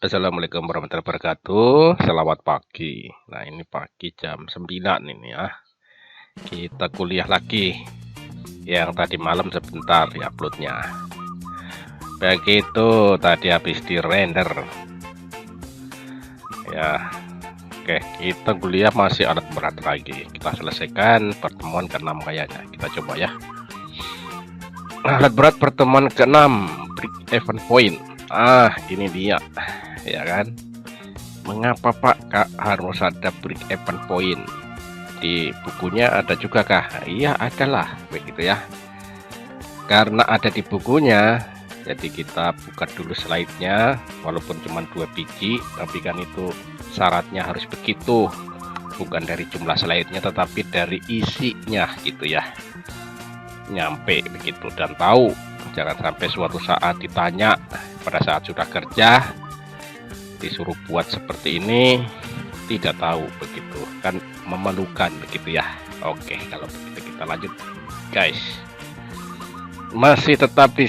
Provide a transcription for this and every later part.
Assalamualaikum warahmatullahi wabarakatuh. Selamat pagi. Nah, ini pagi jam 9 ini ya. Kita kuliah lagi. Yang tadi malam sebentar di uploadnya. Begitu tadi habis di render. Ya. Oke, kita kuliah masih alat berat lagi. Kita selesaikan pertemuan ke-6 kayaknya. Kita coba ya. Alat berat pertemuan ke-6, break even point. Ini dia. Ya kan, mengapa Pak Kak harus ada break even point? Di bukunya ada juga kah? Iya, adalah begitu ya. Karena ada di bukunya, jadi kita buka dulu slide-nya. Walaupun cuma 2 biji, tapi kan itu syaratnya harus begitu, bukan dari jumlah slide-nya tetapi dari isinya gitu ya, nyampe begitu dan tahu. Jangan sampai suatu saat ditanya pada saat sudah kerja, disuruh buat seperti ini, tidak tahu begitu kan, memalukan begitu ya. Oke, kalau begitu kita lanjut guys. Masih tetap di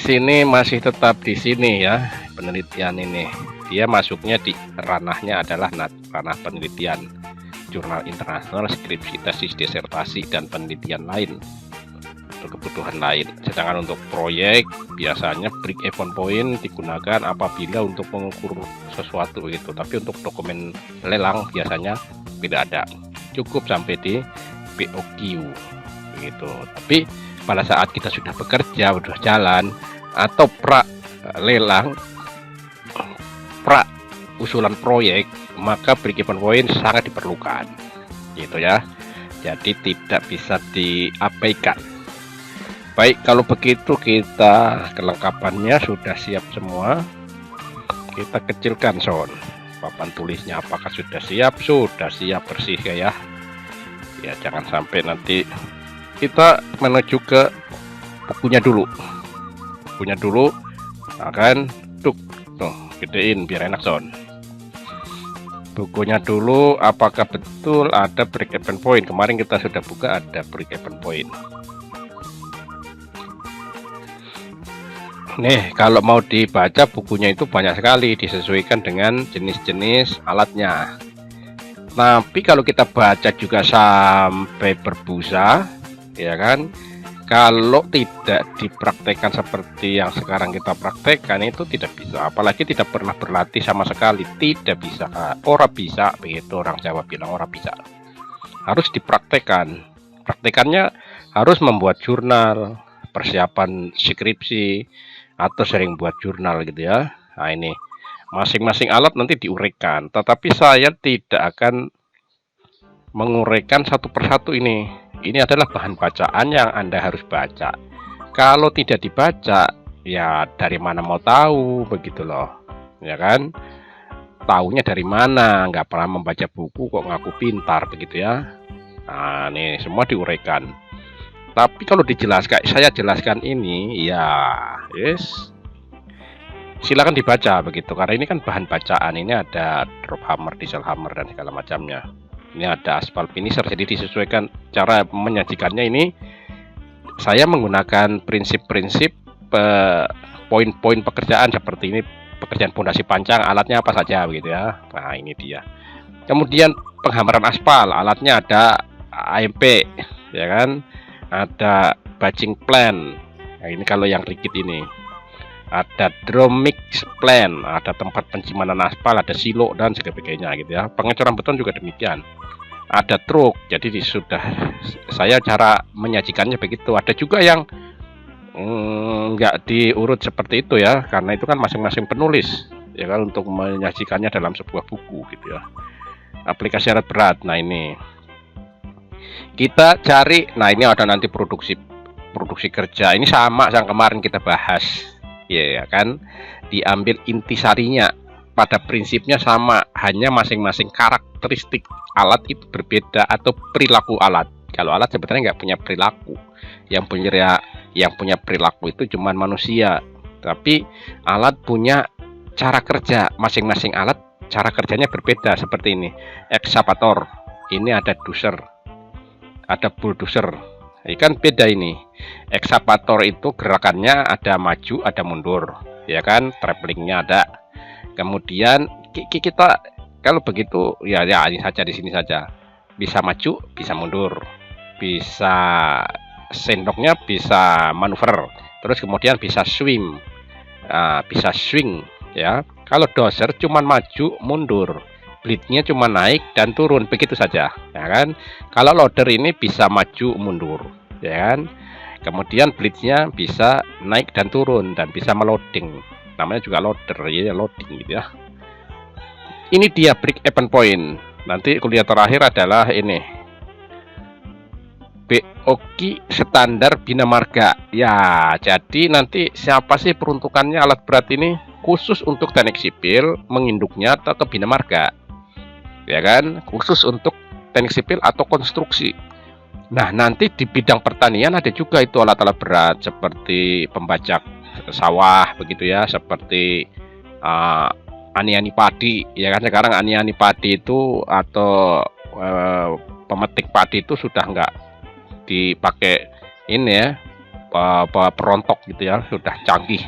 sini ya, penelitian ini dia masuknya di ranahnya adalah ranah penelitian, jurnal internasional, skripsi, tesis, disertasi, dan penelitian lain untuk kebutuhan lain. Sedangkan untuk proyek biasanya break even point digunakan apabila untuk mengukur sesuatu gitu, tapi untuk dokumen lelang biasanya tidak ada, cukup sampai di POQ gitu. Tapi pada saat kita sudah bekerja, sudah jalan, atau pra lelang, pra usulan proyek, maka break even point sangat diperlukan gitu ya. Jadi tidak bisa diabaikan. Baik, kalau begitu kita kelengkapannya sudah siap semua. Kita kecilkan sound papan tulisnya, apakah sudah siap? Sudah siap, bersih ya. Ya, jangan sampai nanti kita menuju ke bukunya dulu. Akan tuh gedein biar enak sound. Bukunya dulu, apakah betul ada break even point? Kemarin kita sudah buka, ada break even point. Nih, kalau mau dibaca bukunya itu banyak sekali, disesuaikan dengan jenis-jenis alatnya. Tapi kalau kita baca juga sampai berbusa, ya kan, kalau tidak dipraktekkan seperti yang sekarang kita praktekkan itu tidak bisa. Apalagi tidak pernah berlatih sama sekali, tidak bisa. Ora bisa, begitu orang Jawa bilang, ora bisa. Harus dipraktekkan. Praktekannya harus membuat jurnal, persiapan skripsi, atau sering buat jurnal gitu ya. Nah, ini masing-masing alat nanti diuraikan, tetapi saya tidak akan menguraikan satu persatu ini. Ini adalah bahan bacaan yang Anda harus baca. Kalau tidak dibaca, ya dari mana mau tahu begitu loh, ya kan? Taunya dari mana? Nggak pernah membaca buku kok ngaku pintar begitu ya. Nah, ini semua diuraikan. Tapi kalau dijelaskan, saya jelaskan ini ya, yes, silakan dibaca begitu, karena ini kan bahan bacaan. Ini ada drop hammer, diesel hammer, dan segala macamnya. Ini ada aspal finisher, jadi disesuaikan cara menyajikannya. Ini saya menggunakan prinsip-prinsip poin-poin pekerjaan seperti ini, pekerjaan pondasi pancang, alatnya apa saja begitu ya. Nah, ini dia. Kemudian penghambaran aspal, alatnya ada AMP, ya kan? Ada batching plan. Nah, ini kalau yang rigid ini. Ada drum mix plan, ada tempat penyimpanan aspal, ada silo dan sebagainya gitu ya. Pengecoran beton juga demikian. Ada truk. Jadi sudah saya cara menyajikannya begitu. Ada juga yang nggak diurut seperti itu ya, karena itu kan masing-masing penulis ya kan, untuk menyajikannya dalam sebuah buku gitu ya. Aplikasi alat berat. Nah, ini kita cari. Nah, ini ada nanti produksi kerja. Ini sama yang kemarin kita bahas, ya kan? Diambil intisarinya, pada prinsipnya sama, hanya masing-masing karakteristik alat itu berbeda, atau perilaku alat. Kalau alat sebenarnya nggak punya perilaku, yang punya perilaku itu cuma manusia. Tapi alat punya cara kerja, masing-masing alat cara kerjanya berbeda. Seperti ini, ekskavator, ini ada dozer, ada bulldozer, ini kan beda. Ini ekskavator itu gerakannya ada maju, ada mundur, ya kan, travelingnya ada. Kemudian kita kalau begitu ya ini saja, di sini saja. Bisa maju, bisa mundur, bisa sendoknya bisa manuver, terus kemudian bisa swim, bisa swing ya. Kalau doser cuma maju mundur, blade-nya cuma naik dan turun, begitu saja ya kan. Kalau loader ini bisa maju mundur ya kan, kemudian blade-nya bisa naik dan turun dan bisa meloading, namanya juga loader ya, loading gitu ya. Ini dia break even point. Nanti kuliah terakhir adalah ini, BOKI standar Bina Marga ya. Jadi nanti siapa sih peruntukannya alat berat ini, khusus untuk teknik sipil menginduknya atau ke Bina Marga ya kan, khusus untuk teknik sipil atau konstruksi. Nah nanti di bidang pertanian ada juga itu alat-alat berat seperti pembajak sawah begitu ya, seperti ani-ani padi ya kan. Sekarang ani-ani padi itu atau pemetik padi itu sudah enggak dipakai ini ya, perontok gitu ya, sudah canggih.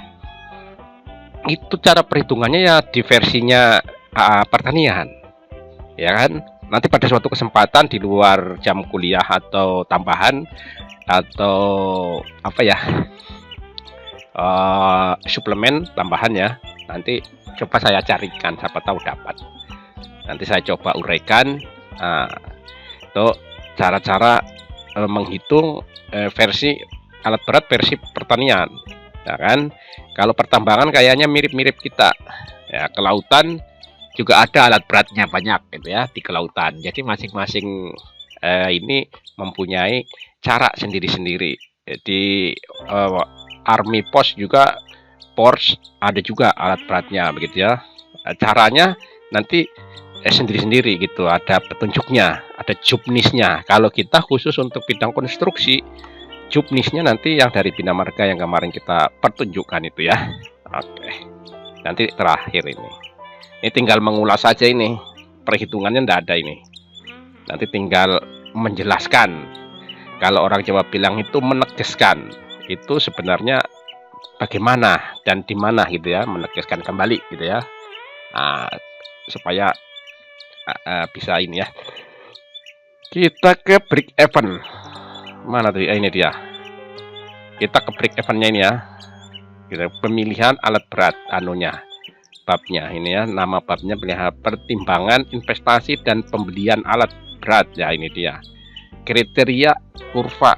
Itu cara perhitungannya ya di versinya pertanian ya kan. Nanti pada suatu kesempatan di luar jam kuliah atau tambahan atau apa ya, suplemen tambahan ya, nanti coba saya carikan, siapa tahu dapat. Nanti saya coba uraikan itu cara-cara menghitung versi alat berat versi pertanian ya kan. Kalau pertambangan kayaknya mirip-mirip kita ya, kelautan juga ada alat beratnya banyak gitu ya di kelautan. Jadi masing-masing ini mempunyai cara sendiri-sendiri. Di Army Post juga, Porsche ada juga alat beratnya begitu ya. Caranya nanti sendiri-sendiri gitu, ada petunjuknya, ada jobnisnya. Kalau kita khusus untuk bidang konstruksi, jobnisnya nanti yang dari Bina Marga yang kemarin kita pertunjukkan itu ya. Oke, nanti terakhir ini tinggal mengulas saja, ini perhitungannya ndak ada ini. Nanti tinggal menjelaskan. Kalau orang Jawa bilang itu menegaskan, itu sebenarnya bagaimana dan di mana gitu ya, menegaskan kembali gitu ya. Supaya bisa ini ya. Kita ke break even. Mana tuh? Ini dia. Kita ke break evennya ini ya. Kita pemilihan alat berat anunya. Babnya ini ya, nama babnya pertimbangan investasi dan pembelian alat berat ya. Ini dia kriteria kurva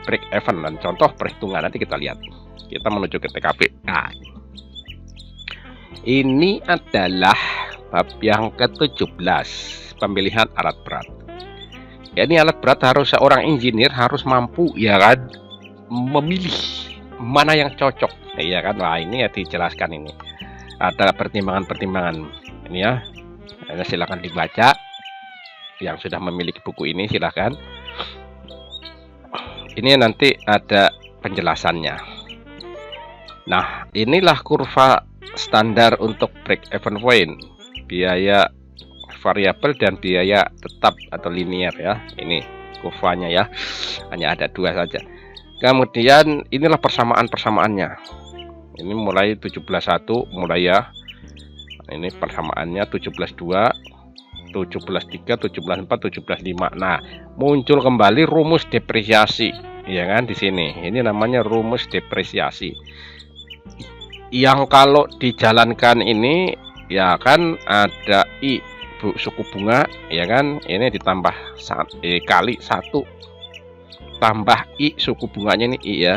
break even dan contoh perhitungan. Nanti kita lihat, kita menuju ke TKP. Nah, ini adalah bab yang ke-17, pemilihan alat berat ya. Ini alat berat harus seorang engineer harus mampu ya kan, memilih mana yang cocok ya kan. Nah ini ya dijelaskan, ini ada pertimbangan-pertimbangan ini ya. Silakan dibaca, yang sudah memiliki buku ini silahkan. Ini nanti ada penjelasannya. Nah inilah kurva standar untuk break even point, biaya variabel dan biaya tetap atau linear ya. Ini kurvanya ya, hanya ada dua saja. Kemudian inilah persamaan-persamaannya. Ini mulai 17.1 mulai ya. Ini persamaannya 17.2, 17.3, 17.4, 17.5. Nah, muncul kembali rumus depresiasi ya kan di sini. Ini namanya rumus depresiasi. Yang kalau dijalankan ini ya kan ada I suku bunga ya kan, ini ditambah kali 1 tambah I suku bunganya ini I ya,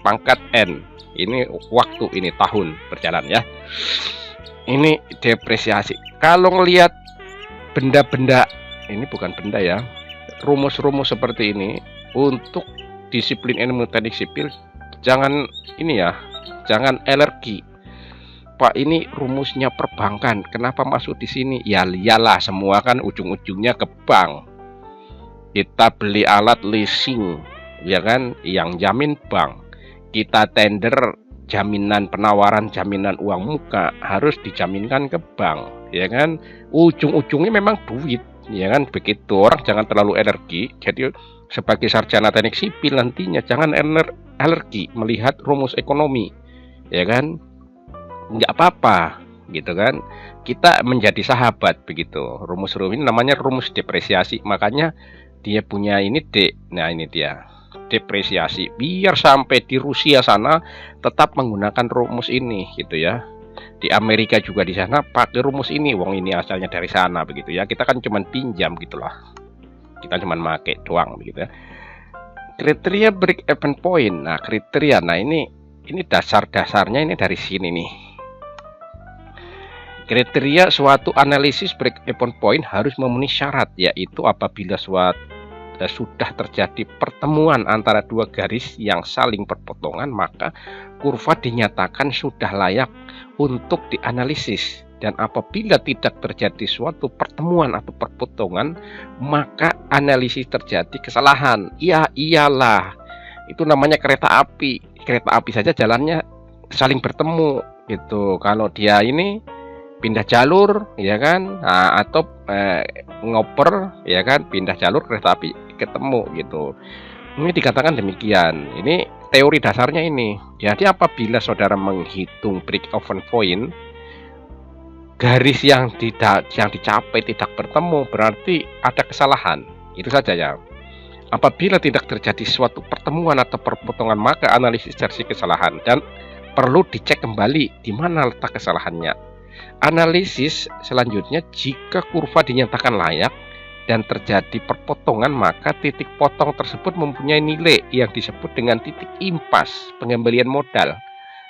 pangkat N. Ini waktu, ini tahun berjalan ya. Ini depresiasi. Kalau ngelihat benda-benda, ini bukan benda ya, rumus-rumus seperti ini untuk disiplin ilmu teknik sipil, jangan ini ya, jangan alergi. Pak ini rumusnya perbankan, kenapa masuk di sini? Ya iyalah, semua kan ujung-ujungnya ke bank. Kita beli alat leasing ya kan, yang jamin bank. Kita tender, jaminan penawaran, jaminan uang muka harus dijaminkan ke bank ya kan. Ujung-ujungnya memang duit ya kan, begitu. Orang jangan terlalu alergi. Jadi sebagai sarjana teknik sipil nantinya jangan alergi melihat rumus ekonomi ya kan. Nggak apa-apa gitu kan. Kita menjadi sahabat begitu. Rumus ini namanya rumus depresiasi. Makanya dia punya ini nah ini dia depresiasi, biar sampai di Rusia sana tetap menggunakan rumus ini gitu ya. Di Amerika juga di sana pakai rumus ini, wong ini asalnya dari sana begitu ya. Kita kan cuman pinjam gitulah, kita cuman make doang begitu ya. Kriteria break even point. Nah kriteria, nah ini dasar-dasarnya ini dari sini nih. Kriteria suatu analisis break even point harus memenuhi syarat, yaitu apabila sudah terjadi pertemuan antara dua garis yang saling berpotongan, maka kurva dinyatakan sudah layak untuk dianalisis. Dan apabila tidak terjadi suatu pertemuan atau perpotongan, maka analisis terjadi kesalahan. Ya iyalah, itu namanya kereta api. Kereta api saja jalannya saling bertemu gitu. Kalau dia ini pindah jalur ya kan, nah, atau ngoper ya kan, pindah jalur kereta api ketemu gitu. Ini dikatakan demikian. Ini teori dasarnya ini. Jadi apabila saudara menghitung break even point, garis yang dicapai tidak bertemu, berarti ada kesalahan. Itu saja ya. Apabila tidak terjadi suatu pertemuan atau perpotongan, maka analisis terjadi kesalahan dan perlu dicek kembali di mana letak kesalahannya. Analisis selanjutnya, jika kurva dinyatakan layak dan terjadi perpotongan, maka titik potong tersebut mempunyai nilai yang disebut dengan titik impas pengembalian modal.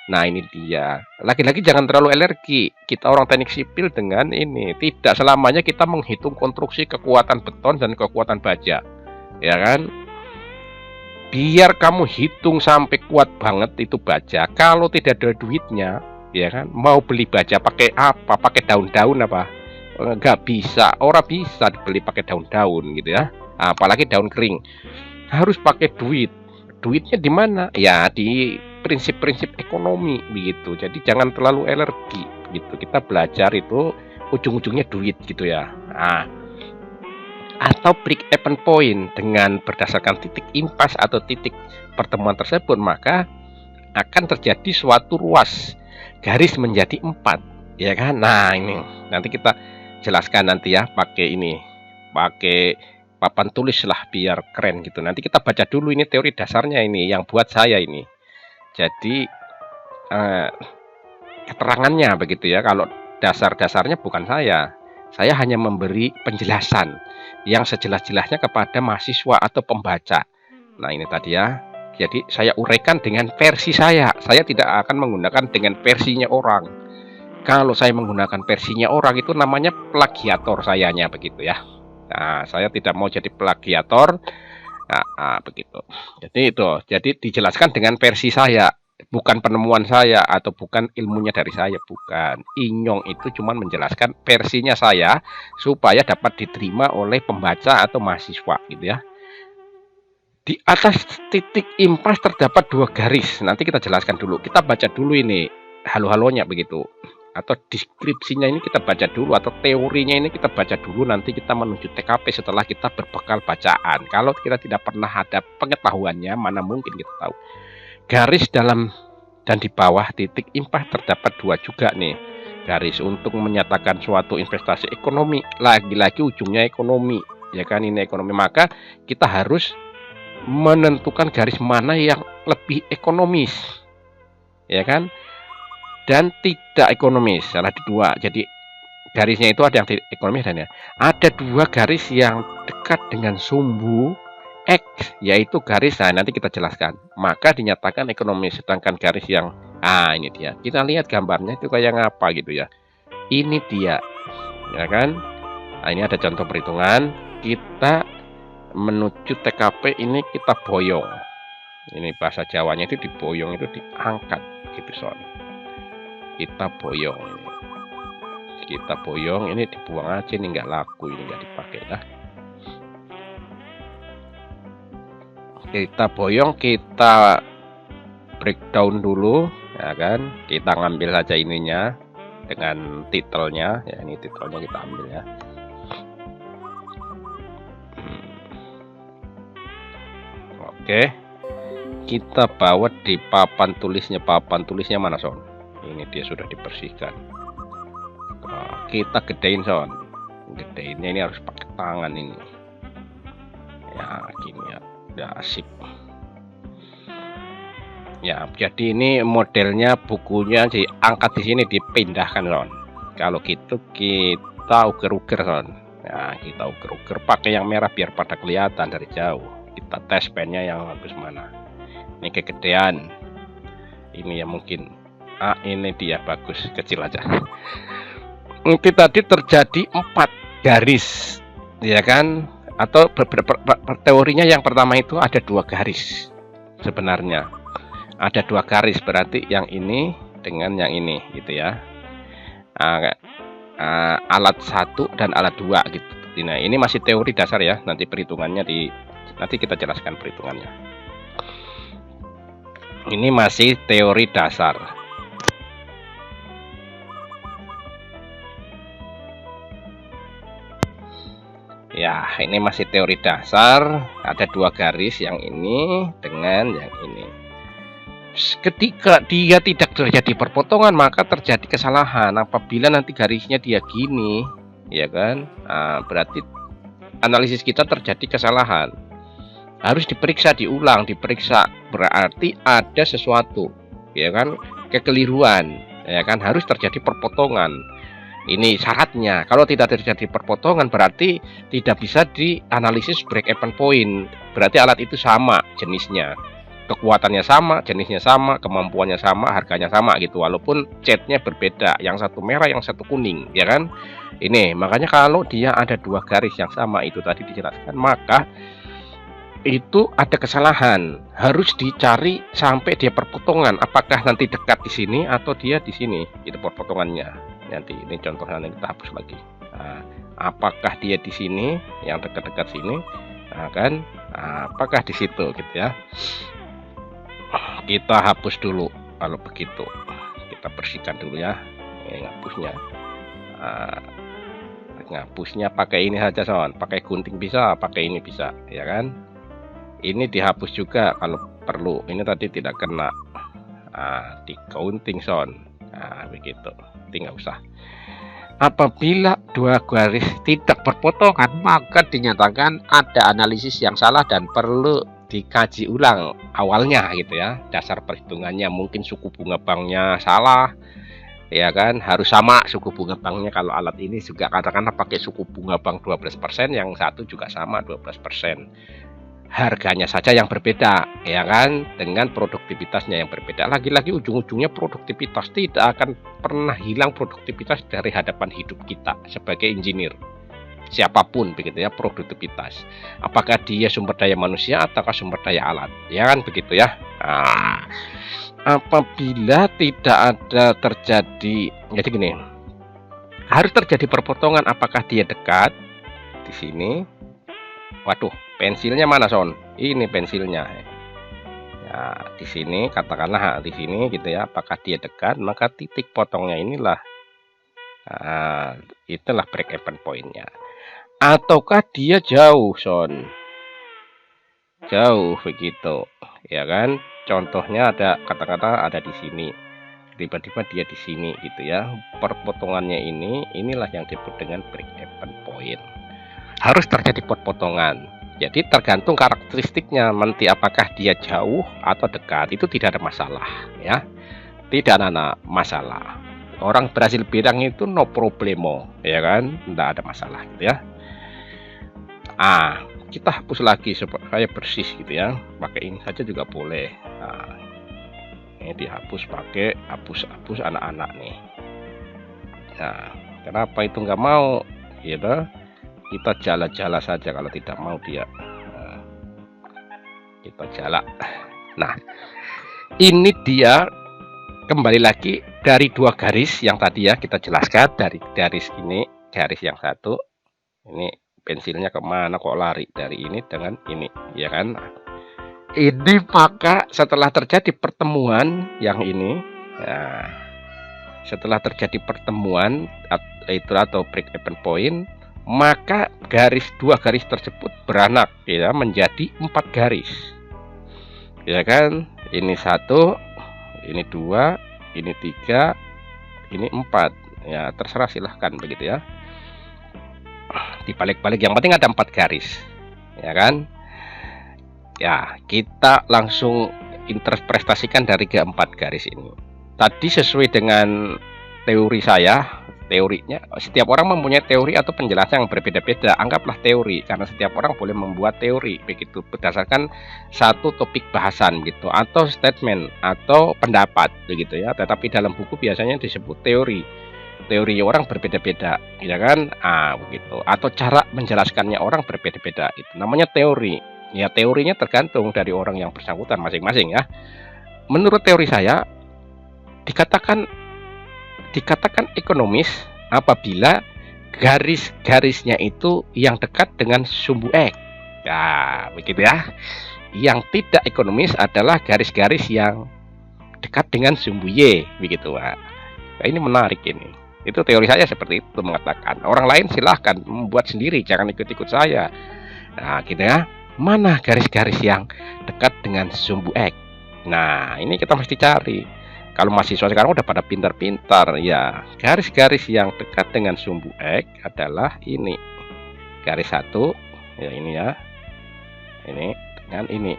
Nah ini dia, lagi-lagi jangan terlalu alergi kita orang teknik sipil dengan ini. Tidak selamanya kita menghitung konstruksi kekuatan beton dan kekuatan baja, ya kan. Biar kamu hitung sampai kuat banget itu baja, kalau tidak ada duitnya, ya kan, mau beli baja pakai apa? Pakai daun-daun apa? Nggak bisa, orang bisa dibeli pakai daun-daun gitu ya. Apalagi daun kering, harus pakai duit. Duitnya di mana? Ya di prinsip-prinsip ekonomi begitu. Jadi jangan terlalu alergi gitu. Kita belajar itu ujung-ujungnya duit gitu ya. Atau break even point dengan berdasarkan titik impas atau titik pertemuan tersebut, maka akan terjadi suatu ruas garis menjadi 4, ya kan. Nah ini nanti kita jelaskan nanti ya, pakai papan tulis lah biar keren gitu. Nanti kita baca dulu ini teori dasarnya ini yang buat saya ini. Jadi keterangannya begitu ya. Kalau dasar-dasarnya bukan saya hanya memberi penjelasan yang sejelas-jelasnya kepada mahasiswa atau pembaca. Nah ini tadi ya. Jadi saya uraikan dengan versi saya. Saya tidak akan menggunakan dengan versinya orang. Kalau saya menggunakan versinya orang itu namanya plagiator sayanya begitu ya. Nah, saya tidak mau jadi plagiator. Begitu. Jadi dijelaskan dengan versi saya, bukan penemuan saya atau bukan ilmunya dari saya, bukan. Inyong itu cuma menjelaskan versinya saya supaya dapat diterima oleh pembaca atau mahasiswa gitu ya. Di atas titik impas terdapat 2 garis. Nanti kita jelaskan dulu. Kita baca dulu ini halo-halonya begitu. Atau deskripsinya ini kita baca dulu, atau teorinya ini kita baca dulu. Nanti kita menuju TKP setelah kita berbekal bacaan. Kalau kita tidak pernah ada pengetahuannya, mana mungkin kita tahu. Garis dalam dan di bawah titik impas terdapat 2 juga nih garis untuk menyatakan suatu investasi ekonomi. Lagi-lagi ujungnya ekonomi, ya kan, ini ekonomi. Maka kita harus menentukan garis mana yang lebih ekonomis, ya kan, dan tidak ekonomis. Salah di 2. Jadi garisnya itu ada yang tidak ekonomis dan ya ada 2 garis yang dekat dengan sumbu X, yaitu garis, nah nanti kita jelaskan, maka dinyatakan ekonomis. Sedangkan garis yang ini dia, kita lihat gambarnya itu kayak ngapa gitu ya. Ini dia, ya kan. Nah ini ada contoh perhitungan. Kita menuju TKP ini kita boyong. Ini bahasa Jawanya itu diboyong, itu diangkat gitu son. Kita boyong ini. Kita boyong ini dibuang aja, ini nggak laku, ini nggak dipakai ya. Kita boyong, kita breakdown dulu, ya kan. Kita ngambil saja ininya dengan titelnya, ya ini titelnya kita ambil ya. Oke, kita bawa di papan tulisnya. Papan tulisnya mana son? Ini dia sudah dibersihkan. kita gedein son, gedeinnya ini harus pakai tangan ini ya, gini ya, udah asik ya. Jadi ini modelnya bukunya diangkat di sini, dipindahkan son. Kalau gitu kita uger-uger son ya, kita uger-uger pakai yang merah biar pada kelihatan dari jauh. Kita tes pennya yang bagus mana. Ini kegedean, ini ya mungkin ini dia bagus, kecil aja. Mungkin tadi terjadi 4 garis ya kan, atau teorinya yang pertama itu ada 2 garis. Sebenarnya ada 2 garis, berarti yang ini dengan yang ini gitu ya. Alat 1 dan alat 2 gitu. Nah, ini masih teori dasar ya, nanti perhitungannya nanti kita jelaskan perhitungannya. Ini masih teori dasar. Ya, ini masih teori dasar. Ada 2 garis, yang ini dengan yang ini. Ketika dia tidak terjadi perpotongan, maka terjadi kesalahan. Apabila nanti garisnya dia gini, ya kan? Berarti analisis kita terjadi kesalahan. Harus diperiksa, diulang, diperiksa. Berarti ada sesuatu, ya kan? Kekeliruan, ya kan? Harus terjadi perpotongan. Ini syaratnya. Kalau tidak terjadi perpotongan, berarti tidak bisa dianalisis break even point. Berarti alat itu sama jenisnya, kekuatannya sama, jenisnya sama, kemampuannya sama, harganya sama gitu, walaupun catnya berbeda, yang satu merah, yang satu kuning, ya kan? Ini makanya kalau dia ada 2 garis yang sama, itu tadi dijelaskan, maka itu ada kesalahan. Harus dicari sampai dia perpotongan, apakah nanti dekat di sini atau dia di sini, itu perpotongannya. Nanti ini contohnya, nanti kita hapus lagi. Apakah dia di sini, yang dekat-dekat sini, kan? Apakah di situ gitu ya. Kita hapus dulu kalau begitu, kita bersihkan dulu ya. Ini ngapusnya pakai ini saja son, pakai gunting bisa, pakai ini bisa, ya kan? Ini dihapus juga kalau perlu. Ini tadi tidak kena, di gunting son. Begitu, tinggal usah. Apabila 2 garis tidak berpotongan, maka dinyatakan ada analisis yang salah dan perlu dikaji ulang awalnya gitu ya, dasar perhitungannya. Mungkin suku bunga banknya salah, ya kan? Harus sama suku bunga banknya. Kalau alat ini juga katakanlah pakai suku bunga bank 12%, yang satu juga sama 12%. Harganya saja yang berbeda, ya kan, dengan produktivitasnya yang berbeda. Lagi-lagi ujung-ujungnya produktivitas, tidak akan pernah hilang produktivitas dari hadapan hidup kita sebagai engineer. Siapapun begitu ya, produktivitas. Apakah dia sumber daya manusia ataukah sumber daya alat, ya kan begitu ya. Apabila tidak ada terjadi, jadi gini, harus terjadi perpotongan. Apakah dia dekat di sini? Waduh, pensilnya mana son? Ini pensilnya. Ya, di sini katakanlah di sini gitu ya. Apakah dia dekat? Maka titik potongnya inilah, itulah break even pointnya. Ataukah dia jauh son? Jauh begitu, ya kan? Contohnya ada kata-kata ada di sini. Tiba-tiba dia di sini gitu ya. Perpotongannya inilah yang disebut dengan break even point. Harus terjadi potongan. Jadi tergantung karakteristiknya nanti, apakah dia jauh atau dekat, itu tidak ada masalah ya, tidak ada masalah. Orang berhasil bilang itu no problemo, ya kan, tidak ada masalah gitu ya. Kita hapus lagi supaya bersih gitu ya, pakai ini saja juga boleh. Ini dihapus pakai hapus anak-anak nih. Nah, kenapa itu nggak mau gitu? Kita jala-jala saja kalau tidak mau dia. Kita jala. Nah, ini dia kembali lagi dari 2 garis yang tadi ya kita jelaskan. Dari garis ini, garis yang satu, ini pensilnya kemana kok lari dari ini dengan ini, ya kan? Ini maka setelah terjadi pertemuan yang ini, nah, setelah terjadi pertemuan itu atau break even point, maka 2 garis tersebut beranak ya menjadi 4 garis, ya kan? Ini 1, ini 2, ini 3, ini 4, ya terserah, silahkan begitu ya. Dibalik-balik, yang penting ada 4 garis, ya kan. Ya, kita langsung interpretasikan dari keempat garis ini. Tadi sesuai dengan teori saya, teorinya setiap orang mempunyai teori atau penjelasan yang berbeda-beda. Anggaplah teori, karena setiap orang boleh membuat teori begitu berdasarkan satu topik bahasan gitu, atau statement atau pendapat begitu ya. Tetapi dalam buku biasanya disebut teori. Teori orang berbeda-beda, ya kan? Begitu. Atau cara menjelaskannya orang berbeda-beda. Itu namanya teori. Ya, teorinya tergantung dari orang yang bersangkutan masing-masing ya. Menurut teori saya, dikatakan ekonomis apabila garis-garisnya itu yang dekat dengan sumbu X. Ya, begitu ya. Yang tidak ekonomis adalah garis-garis yang dekat dengan sumbu Y, begitu Pak. Nah, ini menarik ini. Itu teori saya seperti itu mengatakan. Orang lain silahkan membuat sendiri, jangan ikut-ikut saya. Nah, gitu ya. Mana garis-garis yang dekat dengan sumbu X? Nah, ini kita mesti cari. Kalau mahasiswa sekarang udah pada pintar-pintar ya. Garis-garis yang dekat dengan sumbu X adalah ini. Garis 1 ya, ini ya. Ini dengan ini.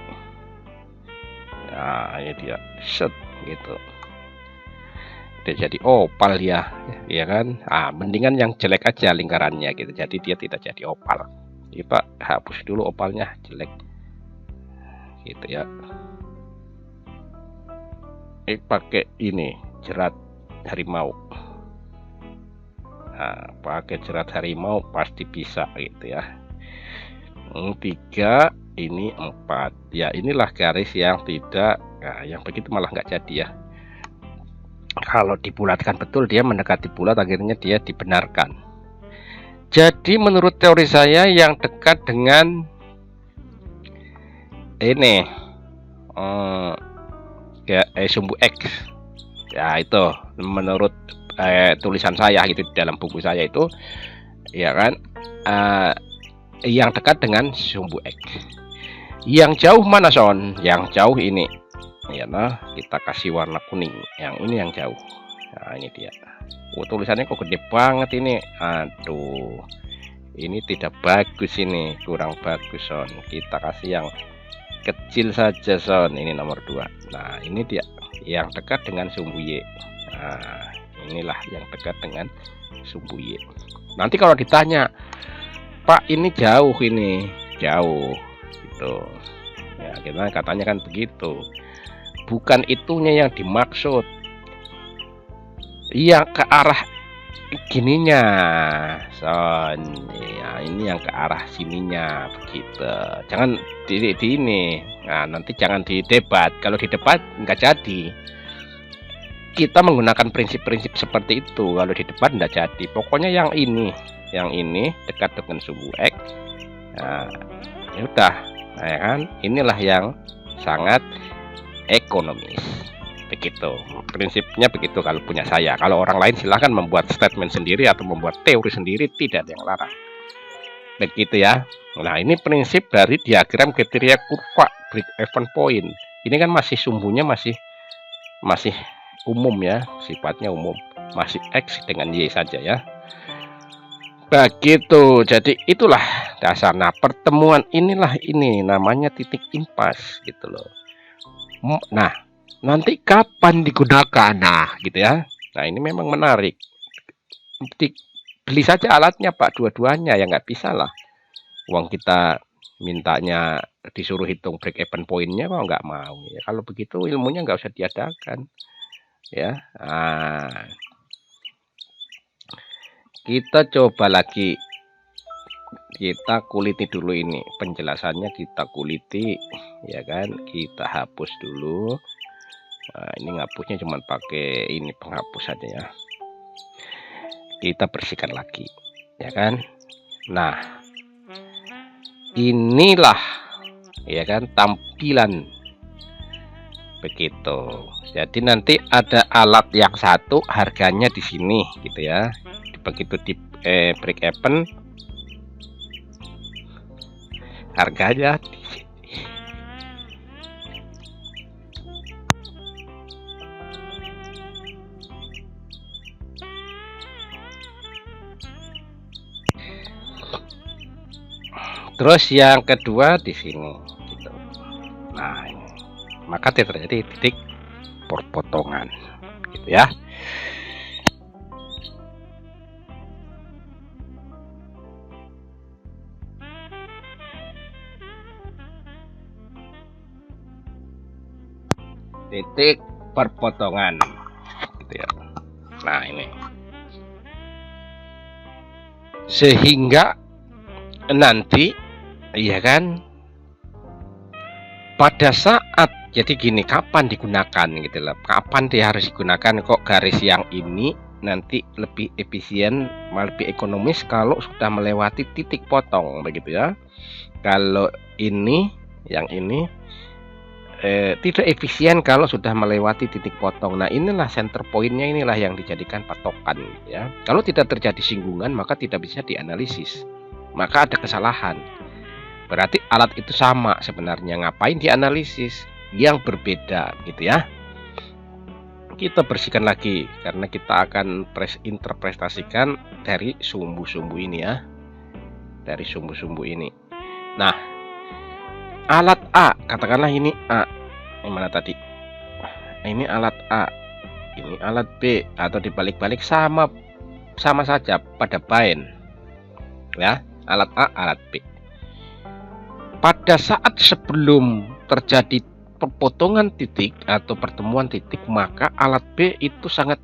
Nah, ini dia. Set gitu. Dia jadi opal ya kan. Mendingan yang jelek aja lingkarannya gitu. Jadi dia tidak jadi opal. Kita hapus dulu opalnya, jelek gitu ya. Pakai ini jerat harimau. Pakai jerat harimau pasti bisa gitu ya. 3, ini 4 ya. Inilah garis yang tidak, yang begitu malah nggak jadi ya. Kalau dibulatkan betul, dia mendekati bulat, akhirnya dia dibenarkan. Jadi menurut teori saya yang dekat dengan ini sumbu X ya, itu menurut tulisan saya gitu di dalam buku saya itu ya kan, yang dekat dengan sumbu X. Yang jauh mana Son? Yang jauh ini ya, nah kita kasih warna kuning. Yang ini yang jauh. Nah, ini dia. Tulisannya kok gede banget ini. Aduh, ini tidak bagus, ini kurang bagus Son. Kita kasih yang kecil saja Son. Ini nomor 2. Nah, ini dia yang dekat dengan sumbu Y. Nah, inilah yang dekat dengan sumbu Y. Nanti kalau ditanya, Pak ini jauh, ini jauh gitu ya, kita katanya kan begitu. Bukan itunya yang dimaksud, yang ke arah gininya Son ya, ini yang ke arah sininya begitu. Jangan di ini. Nah, nanti jangan didebat. Kalau didebat nggak jadi. Kita menggunakan prinsip-prinsip seperti itu. Kalau di debat nggak jadi. Pokoknya yang ini dekat dengan sumbu X. Nah, ya udah, nah, ya kan? Inilah yang sangat ekonomis. Begitu prinsipnya, begitu kalau punya saya. Kalau orang lain silahkan membuat statement sendiri atau membuat teori sendiri, tidak ada yang larang. Begitu ya. Nah, ini prinsip dari diagram kriteria kurva break even point. Ini kan masih sumbunya masih umum ya, sifatnya umum, masih X dengan Y saja ya. Begitu. Jadi itulah dasar. Nah, pertemuan inilah ini namanya titik impas gitu loh. Nah, nanti kapan digunakan? Nah, gitu ya. Nah, ini memang menarik. Beli saja alatnya Pak, dua-duanya ya, nggak bisa lah. Uang kita mintanya disuruh hitung break even pointnya kok nggak mau ya. Kalau begitu ilmunya nggak usah diadakan ya. Nah, kita coba lagi, kita kuliti dulu ini penjelasannya, kita kuliti ya kan. Kita hapus dulu. Nah, ini ngapusnya cuma pakai ini penghapus saja ya. Kita bersihkan lagi ya kan. Nah, inilah ya kan tampilan begitu. Jadi nanti ada alat yang satu harganya di sini gitu ya. Begitu di break even harganya di sini. Terus yang kedua di sini gitu. Nah, ini. Maka terjadi titik perpotongan gitu ya. Titik perpotongan gitu ya. Nah, ini. Sehingga nanti iya kan, pada saat jadi gini, kapan digunakan gitu loh, kapan dia harus digunakan, kok garis yang ini nanti lebih efisien, lebih ekonomis kalau sudah melewati titik potong begitu ya. Kalau ini yang ini tidak efisien kalau sudah melewati titik potong. Nah, inilah center pointnya, inilah yang dijadikan patokan ya. Kalau tidak terjadi singgungan maka tidak bisa dianalisis, maka ada kesalahan. Berarti alat itu sama sebenarnya, ngapain dianalisis yang berbeda gitu ya. Kita bersihkan lagi karena kita akan interpretasikan dari sumbu-sumbu ini ya, dari sumbu-sumbu ini. Nah, alat A, katakanlah ini A, yang mana tadi, ini alat A, ini alat B, atau dibalik-balik sama saja pada bind ya, alat A, alat B. Pada saat sebelum terjadi perpotongan titik atau pertemuan titik, maka alat B itu sangat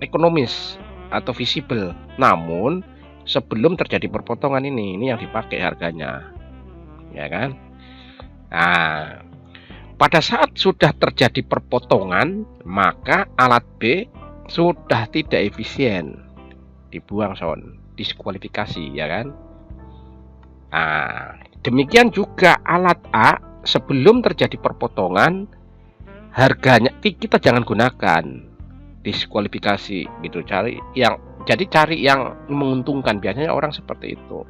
ekonomis atau visible. Namun sebelum terjadi perpotongan ini yang dipakai harganya, ya kan? Nah, pada saat sudah terjadi perpotongan, maka alat B sudah tidak efisien, dibuang son, diskualifikasi ya kan. Nah, demikian juga alat A sebelum terjadi perpotongan, harganya kita jangan gunakan, diskualifikasi gitu. Cari yang menguntungkan, biasanya orang seperti itu.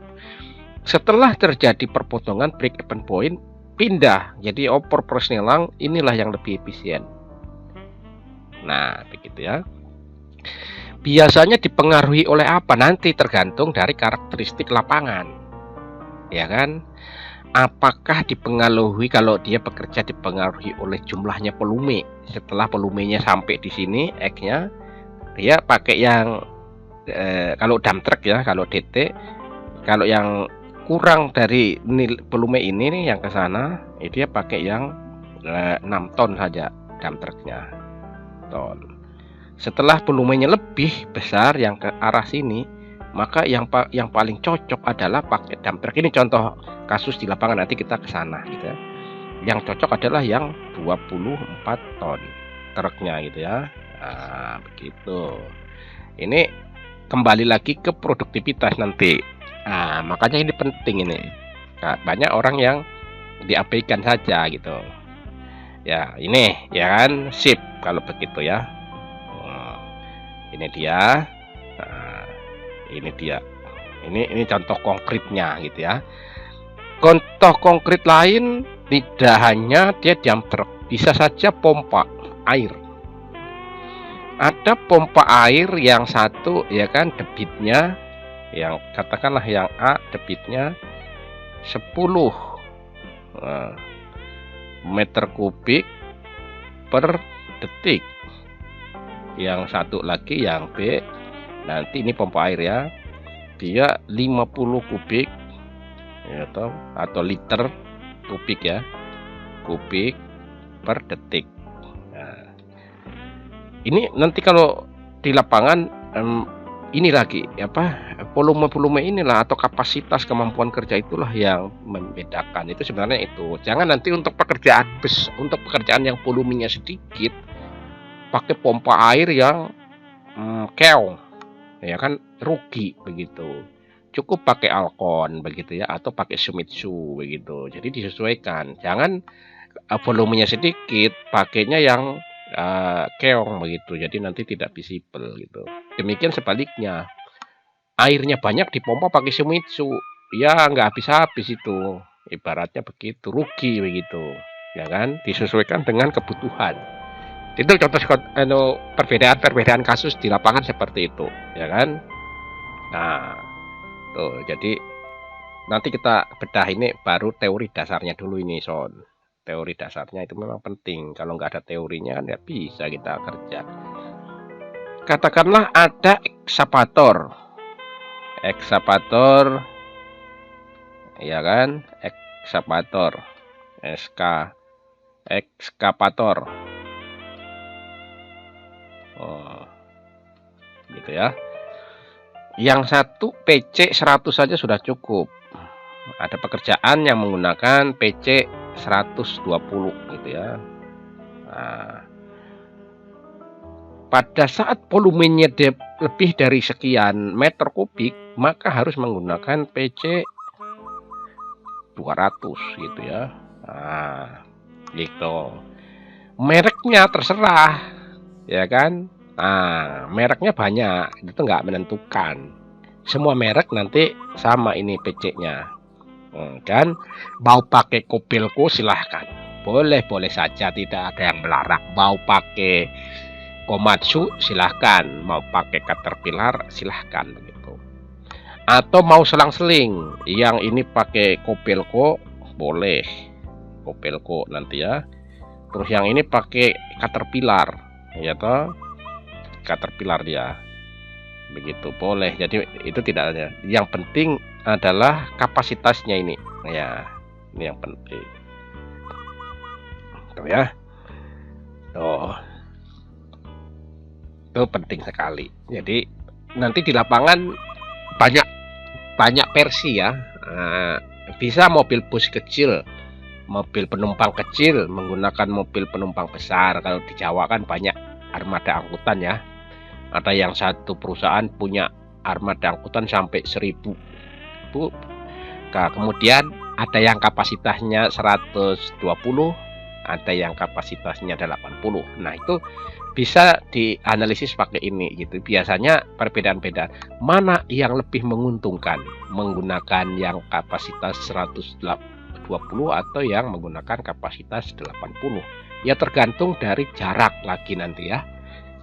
Setelah terjadi perpotongan break even point, pindah jadi operasional, inilah yang lebih efisien. Nah, begitu ya. Biasanya dipengaruhi oleh apa? Nanti tergantung dari karakteristik lapangan, ya kan? Apakah dipengaruhi, kalau dia bekerja dipengaruhi oleh jumlahnya volume. Setelah volumenya sampai di sini X-nya, dia pakai yang kalau dump truck ya, kalau DT, kalau yang kurang dari volume ini nih yang ke sana, dia pakai yang 6 ton saja dump trucknya, ton. Setelah volumenya lebih besar yang ke arah sini, maka yang paling cocok adalah pakai dump truck. Ini contoh kasus di lapangan, nanti kita ke sana gitu ya. Yang cocok adalah yang 24 ton truknya gitu ya. Nah, begitu. Ini kembali lagi ke produktivitas nanti. Nah, makanya ini penting ini. Nah, banyak orang yang diabaikan saja gitu. Ya, ini ya kan, sip kalau begitu ya. Ini dia. Nah, ini dia. Ini contoh konkretnya gitu ya. Contoh konkret lain, tidak hanya dia dump truck, bisa saja pompa air. Ada pompa air yang satu ya kan, debitnya yang katakanlah yang A debitnya 10 meter kubik per detik. Yang satu lagi yang B, nanti ini pompa air ya, dia 50 kubik ya, atau liter kubik ya, kubik per detik. Nah, ini nanti kalau di lapangan ini lagi apa, volume inilah atau kapasitas kemampuan kerja itulah yang membedakan. Itu sebenarnya itu. Jangan nanti untuk pekerjaan yang volumenya sedikit pakai pompa air yang keong, ya kan, rugi begitu. Cukup pakai Alcon begitu ya, atau pakai Shimizu begitu. Jadi disesuaikan. Jangan volumenya sedikit pakainya yang keong begitu. Jadi nanti tidak visible gitu. Demikian sebaliknya. Airnya banyak dipompa pakai Shimizu, ya nggak habis-habis itu. Ibaratnya begitu, rugi begitu. Ya kan? Disesuaikan dengan kebutuhan. Itu contoh perbedaan kasus di lapangan seperti itu, ya kan? Nah, tuh jadi nanti kita bedah ini baru teori dasarnya dulu ini Son. Teori dasarnya itu memang penting. Kalau nggak ada teorinya kan nggak bisa kita kerja. Katakanlah ada ekskavator, ya kan, ekskavator, oh, gitu ya. Yang satu PC 100 saja sudah cukup. Ada pekerjaan yang menggunakan PC 120 gitu ya. Nah, pada saat volumenya lebih dari sekian meter kubik, maka harus menggunakan PC 200 gitu ya. Nah, gitu. Mereknya terserah, ya kan? Nah, mereknya banyak, itu nggak menentukan. Semua merek nanti sama ini PC-nya. Dan mau pakai Kobelco silahkan, boleh saja, tidak ada yang melarang. Mau pakai Komatsu silahkan, mau pakai Caterpillar silahkan begitu. Atau mau selang-seling, yang ini pakai Kobelco boleh, Kobelco nanti ya. Terus yang ini pakai Caterpillar, ya toh, Caterpillar dia. Begitu boleh. Jadi itu tidak ada. Yang penting adalah kapasitasnya ini. Ya, ini yang penting. Tuh ya. Tuh. Itu penting sekali. Jadi nanti di lapangan banyak versi ya. Bisa mobil bus kecil, mobil penumpang kecil menggunakan mobil penumpang besar. Kalau di Jawa kan banyak armada angkutan ya. Ada yang satu perusahaan punya armada angkutan sampai 1000. Nah, kemudian ada yang kapasitasnya 120, ada yang kapasitasnya 80. Nah, itu bisa dianalisis pakai ini gitu. Biasanya perbedaan-perbedaan. Mana yang lebih menguntungkan? Menggunakan yang kapasitas 120 atau yang menggunakan kapasitas 80? Ya tergantung dari jarak lagi nanti ya.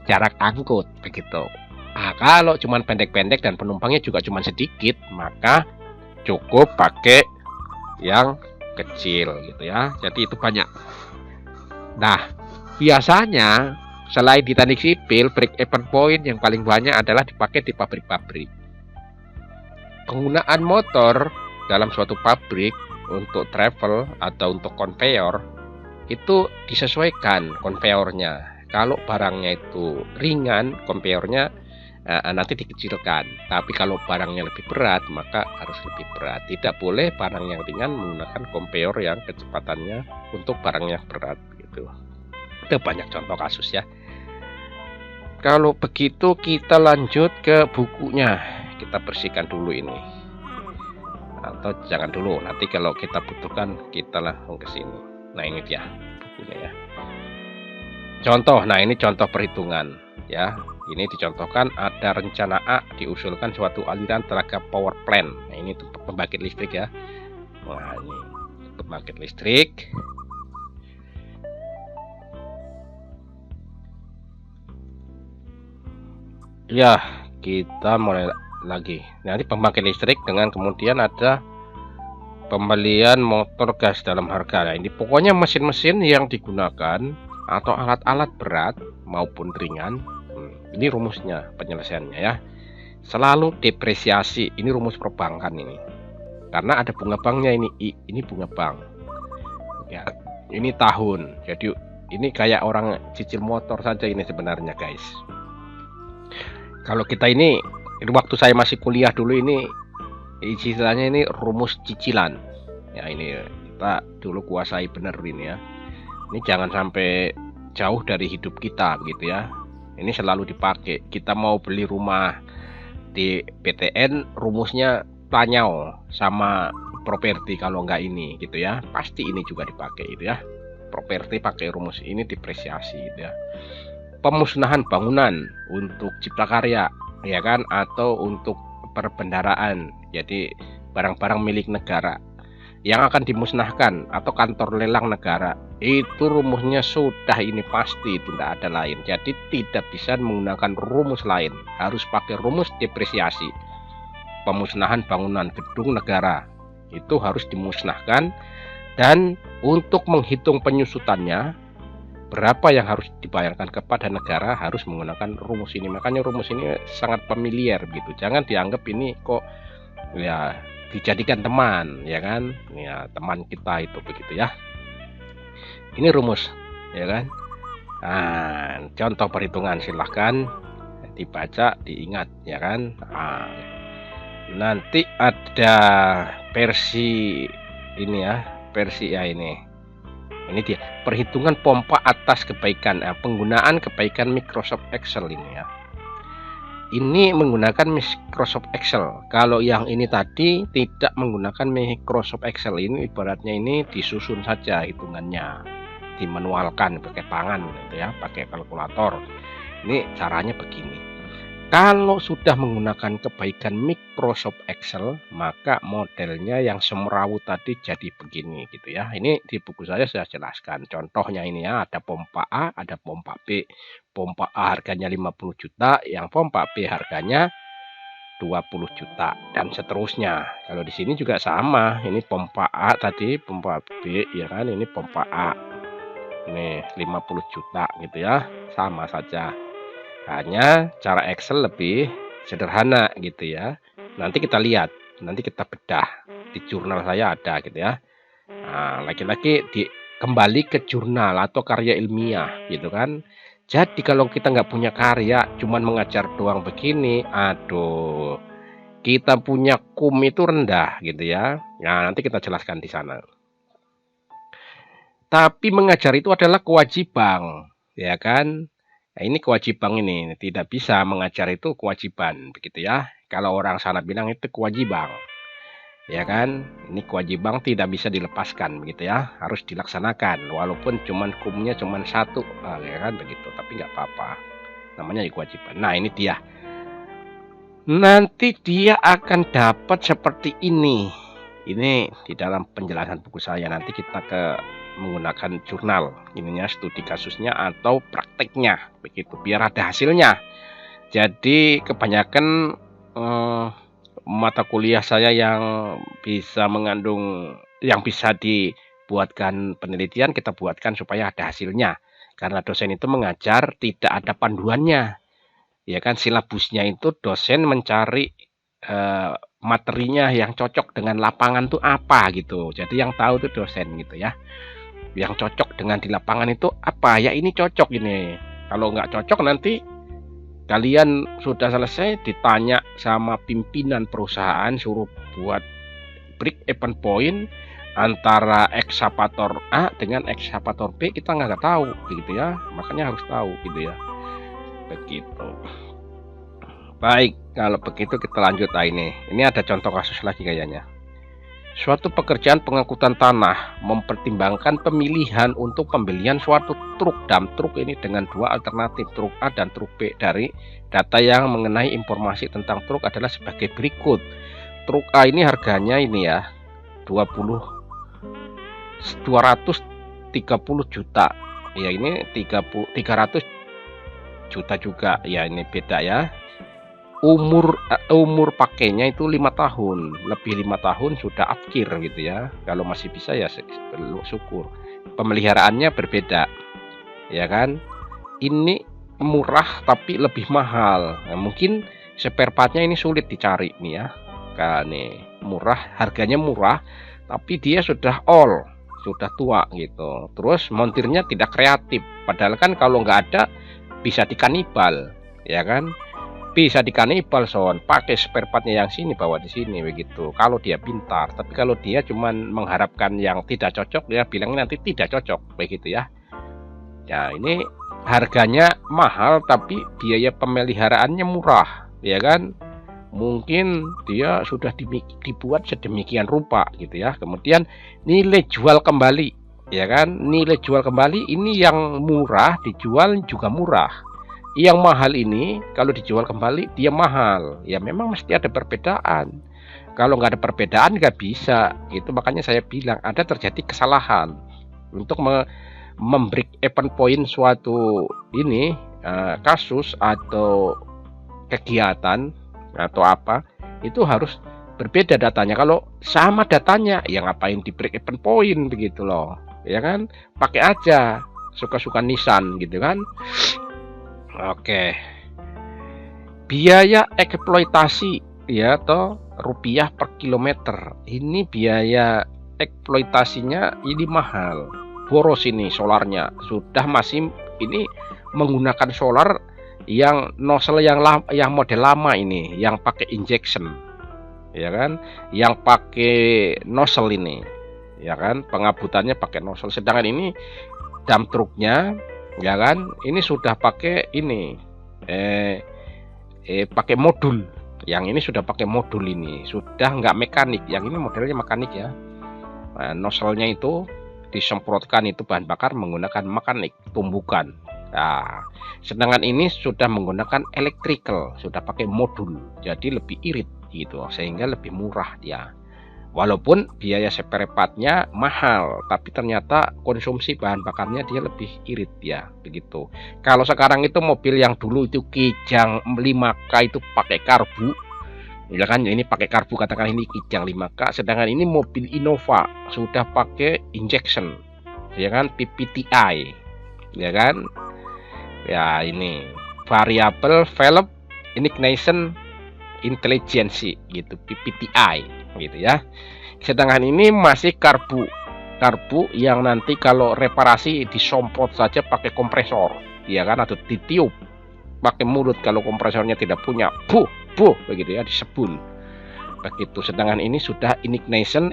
Jarak angkut begitu. Nah, kalau cuman pendek-pendek dan penumpangnya juga cuman sedikit, maka cukup pakai yang kecil gitu ya. Jadi itu banyak. Nah, biasanya selain di teknik sipil, break even point yang paling banyak adalah dipakai di pabrik-pabrik. Penggunaan motor dalam suatu pabrik untuk travel atau untuk konveyor itu disesuaikan konveyornya. Kalau barangnya itu ringan, konveyornya nanti dikecilkan. Tapi kalau barangnya lebih berat, maka harus lebih berat. Tidak boleh barang yang ringan menggunakan konveyor yang kecepatannya untuk barang yang berat gitu. Itu banyak contoh kasus ya. Kalau begitu kita lanjut ke bukunya. Kita bersihkan dulu ini. Atau jangan dulu, nanti kalau kita butuhkan kita langsung ke sini. Nah, ini dia bukunya ya. Contoh, nah ini contoh perhitungan ya. Ini dicontohkan ada rencana A diusulkan suatu aliran tenaga power plant. Nah, ini pembangkit listrik ya. Wah, ini pembangkit listrik. Ya, kita mulai lagi. Nanti pembangkit listrik dengan kemudian ada pembelian motor gas dalam harga. Nah, ini pokoknya mesin-mesin yang digunakan atau alat-alat berat maupun ringan. Ini rumusnya penyelesaiannya ya. Selalu depresiasi. Ini rumus perbankan ini. Karena ada bunga banknya ini bunga bank. Ya, ini tahun. Jadi ini kayak orang cicil motor saja ini sebenarnya, guys. Kalau kita ini waktu saya masih kuliah dulu ini istilahnya ini rumus cicilan. Ya, ini kita dulu kuasai bener ini ya. Ini jangan sampai jauh dari hidup kita gitu ya. Ini selalu dipakai. Kita mau beli rumah di PTN, rumusnya tanyau sama properti. Kalau enggak ini gitu ya, pasti ini juga dipakai itu ya. Properti pakai rumus ini, depresiasi gitu ya. Pemusnahan bangunan untuk cipta karya ya kan, atau untuk perbendaraan. Jadi barang-barang milik negara yang akan dimusnahkan atau kantor lelang negara, itu rumusnya sudah ini pasti, itu tidak ada lain. Jadi tidak bisa menggunakan rumus lain, harus pakai rumus depresiasi. Pemusnahan bangunan gedung negara itu harus dimusnahkan. Dan untuk menghitung penyusutannya, berapa yang harus dibayarkan kepada negara, harus menggunakan rumus ini. Makanya rumus ini sangat familiar gitu. Jangan dianggap ini kok ya dijadikan teman, ya kan? Ya, teman kita itu begitu ya. Ini rumus, ya kan? Nah, contoh perhitungan silahkan dibaca, diingat, ya kan? Nah, nanti ada versi ini ya, versi ya ini dia perhitungan pompa atas kebaikan, penggunaan kebaikan Microsoft Excel ini ya. Ini menggunakan Microsoft Excel. Kalau yang ini tadi tidak menggunakan Microsoft Excel, ini ibaratnya ini disusun saja hitungannya, dimanualkan pakai tangan gitu ya, pakai kalkulator. Ini caranya begini. Kalau sudah menggunakan kebaikan Microsoft Excel, maka modelnya yang semrawut tadi jadi begini gitu ya. Ini di buku saya jelaskan. Contohnya ini ya, ada pompa A, ada pompa B. Pompa A harganya 50 juta, yang pompa B harganya 20 juta dan seterusnya. Kalau di sini juga sama. Ini pompa A tadi, pompa B ya kan, ini pompa A. Ini 50 juta gitu ya. Sama saja. Hanya cara Excel lebih sederhana gitu ya. Nanti kita lihat, nanti kita bedah. Di jurnal saya ada gitu ya. Nah, lagi-lagi kembali ke jurnal atau karya ilmiah gitu kan. Jadi kalau kita nggak punya karya, cuman mengajar doang begini, aduh, kita punya kum itu rendah gitu ya. Nah, nanti kita jelaskan di sana. Tapi mengajar itu adalah kewajiban, ya kan? Nah, ini kewajiban ini, tidak bisa mengajar itu kewajiban, begitu ya. Kalau orang sana bilang itu kewajiban, ya kan? Ini kewajiban tidak bisa dilepaskan, begitu ya. Harus dilaksanakan, walaupun cuman kumnya cuman satu, ya kan begitu. Tapi nggak apa-apa, namanya kewajiban. Nah ini dia. Nanti dia akan dapat seperti ini. Ini di dalam penjelasan buku saya. Nanti kita menggunakan jurnal ininya, studi kasusnya atau prakteknya begitu, biar ada hasilnya. Jadi kebanyakan mata kuliah saya yang bisa mengandung, yang bisa dibuatkan penelitian, kita buatkan supaya ada hasilnya, karena dosen itu mengajar tidak ada panduannya, ya kan. Silabusnya itu dosen mencari materinya yang cocok dengan lapangan tuh apa gitu. Jadi yang tahu tuh dosen gitu ya. Yang cocok dengan di lapangan itu apa ya, ini cocok ini. Kalau nggak cocok nanti kalian sudah selesai ditanya sama pimpinan perusahaan, suruh buat break even point antara ekskavator A dengan ekskavator B, kita nggak tahu gitu ya. Makanya harus tahu gitu ya, begitu. Baik, kalau begitu kita lanjut. Ini ada contoh kasus lagi kayaknya. Suatu pekerjaan pengangkutan tanah mempertimbangkan pemilihan untuk pembelian suatu truk. Dump truk ini dengan dua alternatif, truk A dan truk B. Dari data yang mengenai informasi tentang truk adalah sebagai berikut. Truk A ini harganya ini ya 230 juta. Ya ini 300 juta juga. Ya ini beda ya. Umur pakainya itu 5 tahun, lebih 5 tahun sudah afkir gitu ya. Kalau masih bisa ya syukur. Pemeliharaannya berbeda, ya kan. Ini murah tapi lebih mahal. Nah, mungkin spare partnya ini sulit dicari nih ya. Kan nih murah, harganya murah, tapi dia sudah sudah tua gitu. Terus montirnya tidak kreatif. Padahal kan kalau nggak ada bisa dikanibal, ya kan. Bisa dikanibal pakai spare partnya yang sini, bawa di sini begitu. Kalau dia pintar, tapi kalau dia cuman mengharapkan yang tidak cocok, dia bilangnya nanti tidak cocok begitu ya. Ya ini harganya mahal tapi biaya pemeliharaannya murah, ya kan. Mungkin dia sudah dibuat sedemikian rupa gitu ya. Kemudian nilai jual kembali, ya kan. Nilai jual kembali ini yang murah dijual juga murah. Yang mahal ini kalau dijual kembali dia mahal. Ya memang mesti ada perbedaan. Kalau nggak ada perbedaan nggak bisa. Itu makanya saya bilang ada terjadi kesalahan untuk memberi even point suatu ini kasus atau kegiatan atau apa, itu harus berbeda datanya. Kalau sama datanya, ya ngapain di break even point begitu loh, ya kan? Pakai aja suka-suka Nissan gitu kan. Oke. Biaya eksploitasi ya toh rupiah per kilometer. Ini biaya eksploitasinya ini mahal. Boros ini solarnya. Sudah masih ini menggunakan solar yang nozzle yang model lama ini, yang pakai injection. Ya kan? Yang pakai nozzle ini. Ya kan? Pengabutannya pakai nozzle. Sedangkan ini dump truknya ya kan? Ini sudah pakai ini pakai modul. Yang ini sudah pakai modul, ini sudah nggak mekanik. Yang ini modelnya mekanik ya. Nah, nozzle-nya itu disemprotkan itu bahan bakar menggunakan mekanik tumbukan. Nah, sedangkan ini sudah menggunakan electrical, sudah pakai modul, jadi lebih irit gitu, sehingga lebih murah dia. Walaupun biaya spare part-nya mahal, tapi ternyata konsumsi bahan bakarnya dia lebih irit ya, begitu. Kalau sekarang itu mobil yang dulu itu Kijang 5K itu pakai karbu, ya kan, ini pakai karbu, katakan ini Kijang 5K, sedangkan ini mobil Innova sudah pakai injection, ya kan, PPTI, ya kan. Ya ini variable valve ignition intelligence gitu, PPTI gitu ya. Sedangkan ini masih karbu yang nanti kalau reparasi disemprot saja pakai kompresor, ya kan, atau ditiup pakai mulut kalau kompresornya tidak punya, begitu ya, disebul begitu. Sedangkan ini sudah ignition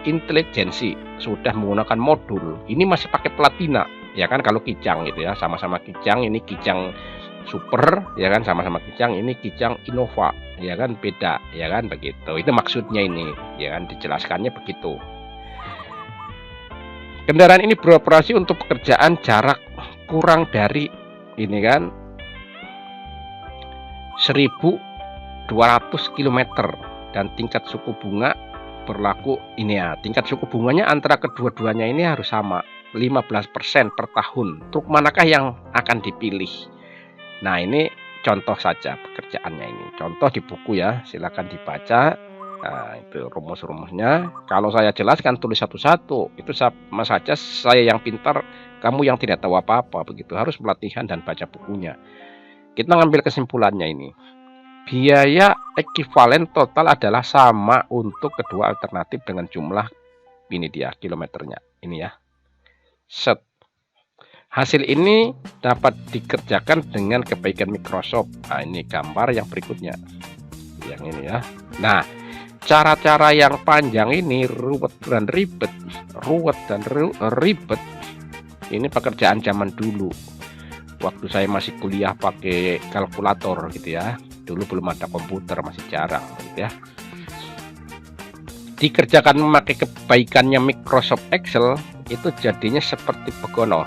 intelligence, sudah menggunakan modul. Ini masih pakai platina, ya kan, kalau Kijang gitu ya, sama-sama Kijang. Ini Kijang Super, ya kan, sama-sama Kijang. Ini Kijang Innova, ya kan, beda, ya kan, begitu. Itu maksudnya ini, ya kan, dijelaskannya begitu. Kendaraan ini beroperasi untuk pekerjaan jarak kurang dari ini kan 1.200 km, dan tingkat suku bunga berlaku ini ya. Tingkat suku bunganya antara kedua-duanya ini harus sama, 15% per tahun. Truk manakah yang akan dipilih? Nah, ini contoh saja pekerjaannya ini. Contoh di buku ya, silakan dibaca. Nah, itu rumus-rumusnya. Kalau saya jelaskan tulis satu-satu, itu sama saja saya yang pintar, kamu yang tidak tahu apa-apa begitu. Harus pelatihan dan baca bukunya. Kita ngambil kesimpulannya ini. Biaya ekuivalen total adalah sama untuk kedua alternatif dengan jumlah ini dia kilometernya. Ini ya. Set. Hasil ini dapat dikerjakan dengan kebaikan Microsoft. Nah, ini gambar yang berikutnya. Yang ini ya. Nah, cara-cara yang panjang ini ruwet dan ribet. Ini pekerjaan zaman dulu. Waktu saya masih kuliah pakai kalkulator gitu ya. Dulu belum ada komputer, masih jarang gitu ya. Dikerjakan memakai kebaikannya Microsoft Excel, itu jadinya seperti begono,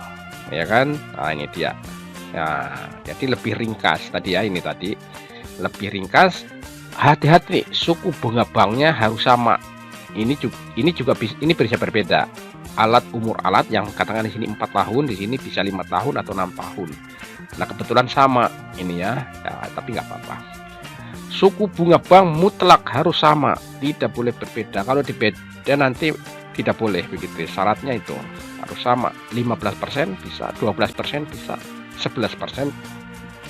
ya kan. Nah, ini dia. Nah, jadi lebih ringkas tadi ya, ini tadi lebih ringkas. Hati-hati, suku bunga banknya harus sama. Ini juga bisa berbeda. Umur alat yang katakan di sini 4 tahun, di sini bisa 5 tahun atau 6 tahun. Nah, kebetulan sama ini ya, tapi nggak apa-apa. Suku bunga bank mutlak harus sama, tidak boleh berbeda. Kalau dibeda nanti tidak boleh begitu. Syaratnya itu harus sama. 15% bisa, 12% bisa, 11%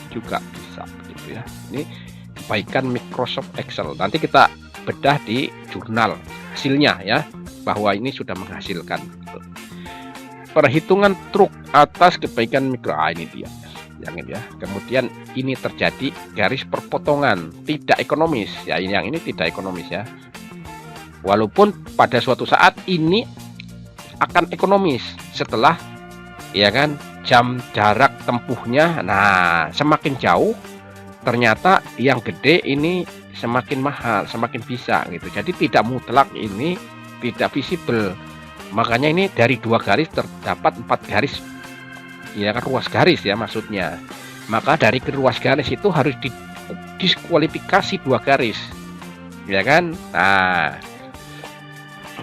juga bisa begitu ya. Ini kebaikan Microsoft Excel. Nanti kita bedah di jurnal hasilnya ya, bahwa ini sudah menghasilkan. Perhitungan truk atas kebaikan mikro, ini dia yang ini ya. Kemudian ini terjadi garis perpotongan tidak ekonomis ya, ini yang ini tidak ekonomis ya. Walaupun pada suatu saat ini akan ekonomis setelah ya kan jam jarak tempuhnya. Nah, semakin jauh ternyata yang gede ini semakin mahal, semakin bisa gitu. Jadi tidak mutlak ini tidak visible. Makanya ini dari 2 garis terdapat 4 garis, ya kan, ruas garis ya maksudnya. Maka dari ruas garis itu harus didiskualifikasi 2 garis, ya kan. Nah,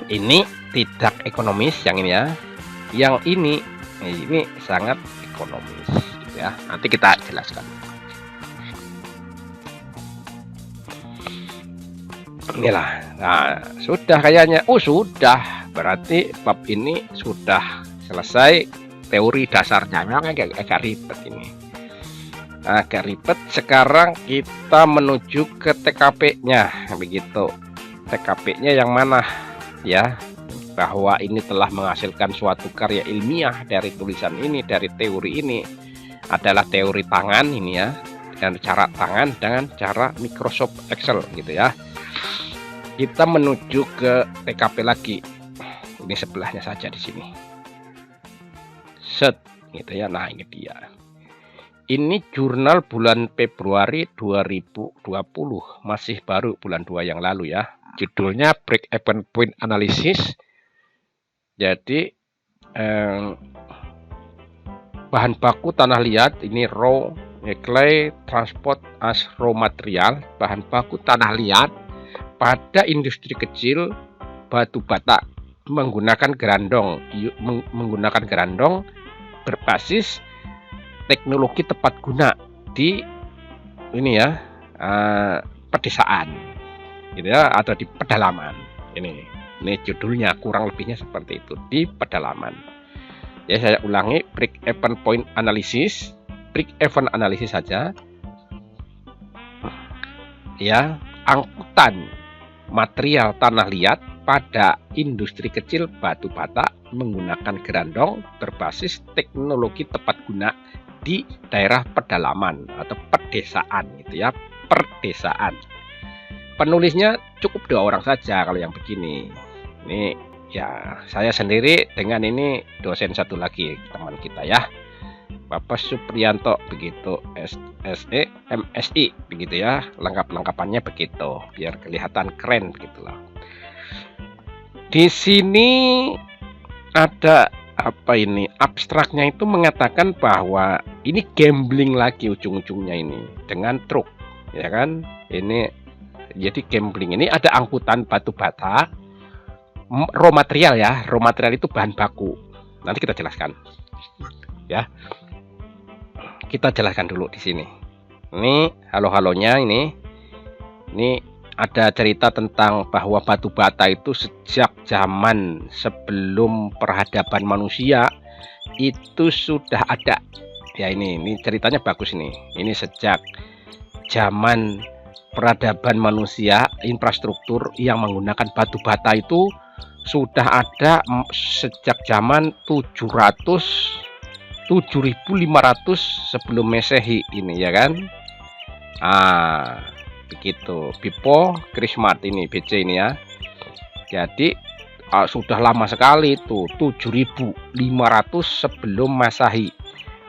ini tidak ekonomis yang ini ya. Yang ini sangat ekonomis ya. Nanti kita jelaskan. Inilah. Nah, sudah kayaknya. Oh, sudah. Berarti bab ini sudah selesai teori dasarnya. Memang agak ribet ini. Agak ribet. Sekarang kita menuju ke TKP-nya. Begitu. TKP-nya yang mana? Ya. Bahwa ini telah menghasilkan suatu karya ilmiah dari tulisan ini, dari teori ini. Adalah teori tangan ini ya. Dan cara tangan dengan cara Microsoft Excel gitu ya. Kita menuju ke TKP lagi. Ini sebelahnya saja di sini. Set gitu ya. Nah, ini dia. Ini jurnal bulan Februari 2020, masih baru bulan 2 yang lalu ya. Judulnya Break Even Point Analysis. Jadi bahan baku tanah liat ini raw clay transport as raw material, bahan baku tanah liat pada industri kecil batu bata menggunakan gerandong berbasis teknologi tepat guna di ini ya pedesaan gitu ya, atau di pedalaman. Ini judulnya, kurang lebihnya seperti itu, di pedalaman. Ya, saya ulangi, break even point analysis, break even analysis saja ya, angkutan material tanah liat pada industri kecil batu bata menggunakan gerandong berbasis teknologi tepat guna di daerah pedalaman atau pedesaan gitu ya, pedesaan. Penulisnya cukup 2 orang saja kalau yang begini. Ini ya saya sendiri dengan ini dosen satu lagi teman kita ya, Bapak Supriyanto begitu, SE MSI begitu ya, lengkapannya begitu biar kelihatan keren begitulah. Di sini ada apa ini, abstraknya itu mengatakan bahwa ini gambling lagi ujung-ujungnya ini dengan truk ya kan. Ini jadi gambling, ini ada angkutan batu bata raw material ya, raw material itu bahan baku, nanti kita jelaskan ya. Kita jelaskan dulu di sini. Ini halo-halonya ini ada cerita tentang bahwa batu bata itu sejak zaman sebelum peradaban manusia itu sudah ada. Ya ini ceritanya bagus ini. Ini sejak zaman peradaban manusia, infrastruktur yang menggunakan batu bata itu sudah ada sejak zaman 7.500 sebelum Masehi ini ya kan. Begitu. Bipo Krismat ini BC ini ya. Jadi sudah lama sekali itu, 7.500 sebelum Masehi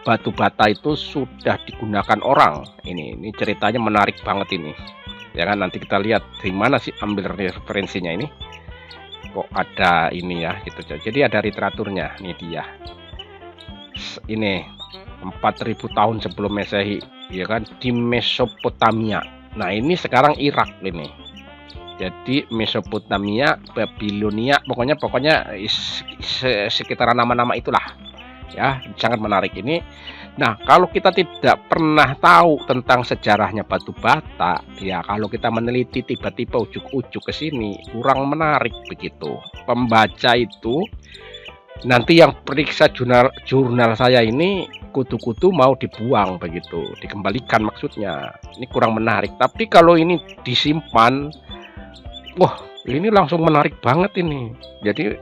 batu bata itu sudah digunakan orang. Ini ceritanya menarik banget ini ya kan. Nanti kita lihat di mana sih ambil referensinya ini, kok ada ini ya gitu. Jadi ada literaturnya. Ini dia, ini 4.000 tahun sebelum Masehi ya kan, di Mesopotamia. Nah ini sekarang Irak ini. Jadi Mesopotamia, Babilonia, pokoknya sekitaran nama-nama itulah ya, sangat menarik ini. Nah kalau kita tidak pernah tahu tentang sejarahnya batu bata ya, kalau kita meneliti tiba-tiba ujuk-ujuk ke sini kurang menarik begitu. Pembaca itu nanti yang periksa jurnal saya ini kutu-kutu mau dibuang begitu, dikembalikan maksudnya. Ini kurang menarik. Tapi kalau ini disimpan, wah ini langsung menarik banget ini. Jadi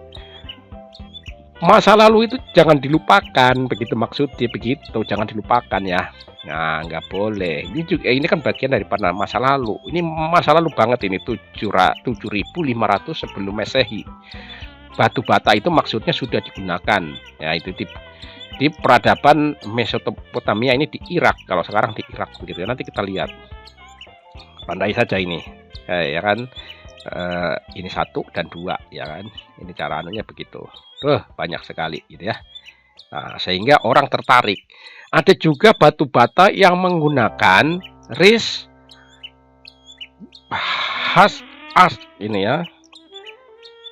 masa lalu itu jangan dilupakan begitu, maksudnya begitu, jangan dilupakan ya. Nah nggak boleh. Ini kan bagian dari masa lalu. Ini masa lalu banget ini, 7.500 sebelum Masehi. Batu bata itu maksudnya sudah digunakan ya, itu di peradaban Mesopotamia ini di Irak. Kalau sekarang di Irak begitu ya. Nanti kita lihat, pandai saja ini ya kan. Ini 1 dan 2 ya kan. Ini cara anunya begitu. Banyak sekali gitu ya. Nah, sehingga orang tertarik. Ada juga batu bata yang menggunakan ini ya,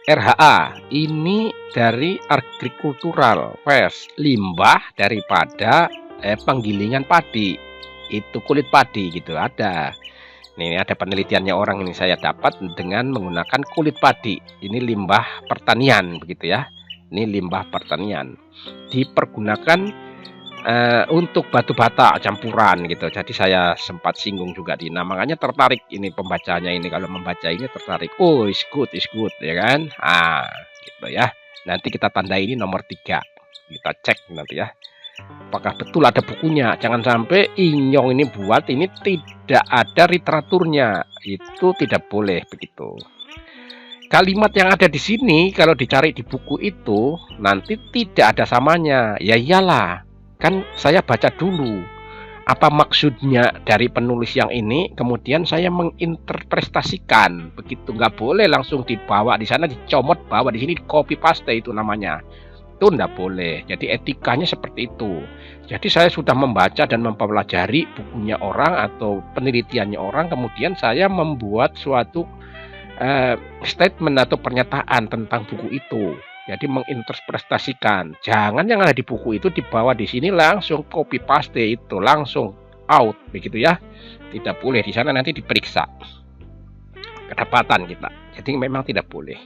RHA ini dari agrikultural waste, limbah daripada penggilingan padi, itu kulit padi gitu ada. Ini ada penelitiannya orang ini saya dapat dengan menggunakan kulit padi. Ini limbah pertanian begitu ya. Ini limbah pertanian. Dipergunakan untuk batu bata campuran gitu. Jadi saya sempat singgung juga di makanya tertarik ini pembacanya ini, kalau membaca ini tertarik. Oh, is good ya kan? Gitu ya. Nanti kita tandai ini nomor 3. Kita cek nanti ya. Apakah betul ada bukunya? Jangan sampai Inyong ini buat ini tidak ada literaturnya. Itu tidak boleh begitu. Kalimat yang ada di sini kalau dicari di buku itu nanti tidak ada samanya. Ya iyalah, kan saya baca dulu apa maksudnya dari penulis yang ini, kemudian saya menginterpretasikan begitu. Nggak boleh langsung dibawa di sana, dicomot, bawa di sini, copy paste itu namanya. Itu enggak boleh. Jadi etikanya seperti itu. Jadi saya sudah membaca dan mempelajari bukunya orang atau penelitiannya orang, kemudian saya membuat suatu statement atau pernyataan tentang buku itu. Jadi menginterpretasikan. Jangan yang ada di buku itu dibawa di sini langsung copy paste itu langsung out begitu ya. Tidak boleh, di sana nanti diperiksa kedapatan kita. Jadi memang tidak boleh.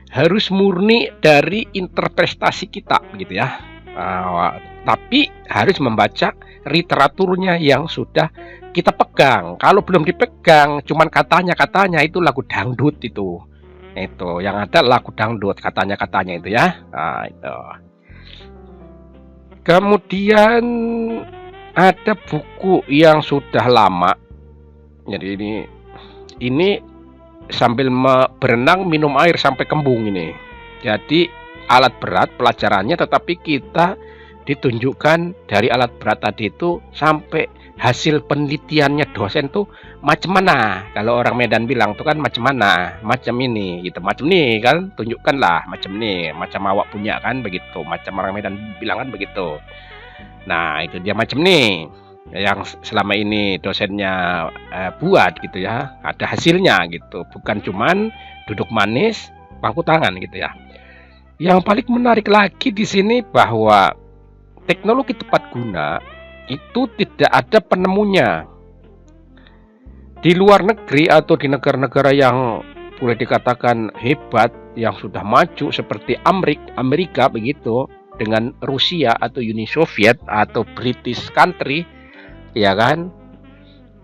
Harus murni dari interpretasi kita begitu ya. Tapi harus membaca literaturnya yang sudah kita pegang. Kalau belum dipegang, cuman katanya itu lagu dangdut itu yang ada lagu dangdut katanya itu ya. Itu. Kemudian ada buku yang sudah lama. Jadi ini sambil berenang minum air sampai kembung ini. Jadi alat berat pelajarannya, tetapi kita ditunjukkan dari alat berat tadi itu sampai hasil penelitiannya dosen tuh macam mana. Kalau orang Medan bilang tuh kan macam mana, macam ini gitu, macam nih kan, tunjukkanlah macam nih, macam awak punya kan begitu, macam orang Medan bilang kan begitu. Nah itu dia macam nih yang selama ini dosennya buat gitu ya, ada hasilnya gitu, bukan cuman duduk manis pangku tangan gitu ya. Yang paling menarik lagi di sini bahwa teknologi tepat guna itu tidak ada penemunya. Di luar negeri atau di negara-negara yang boleh dikatakan hebat, yang sudah maju seperti Amerika begitu, dengan Rusia atau Uni Soviet atau British country, ya kan,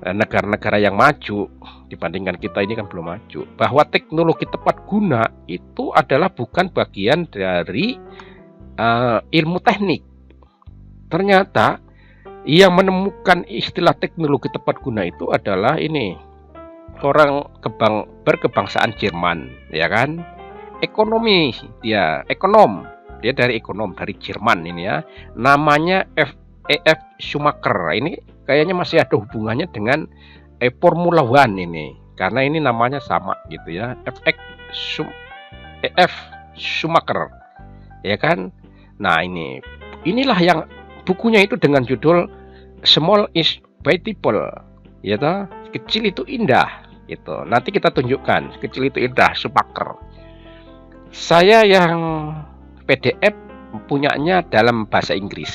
negara-negara yang maju dibandingkan kita ini kan belum maju, bahwa teknologi tepat guna itu adalah bukan bagian dari ilmu teknik. Ternyata yang menemukan istilah teknologi tepat guna itu adalah ini orang berkebangsaan Jerman, ya kan, ekonom, dia dari Jerman ini ya, namanya E.F. Schumacher. Ini kayaknya masih ada hubungannya dengan Formula One ini, karena ini namanya sama gitu ya, E.F. Schumacher, ya kan. Nah inilah yang bukunya itu dengan judul Small is Beautiful, ya toh, kecil itu indah gitu. Nanti kita tunjukkan kecil itu indah, Schumacher. Saya yang PDF punyanya dalam bahasa Inggris,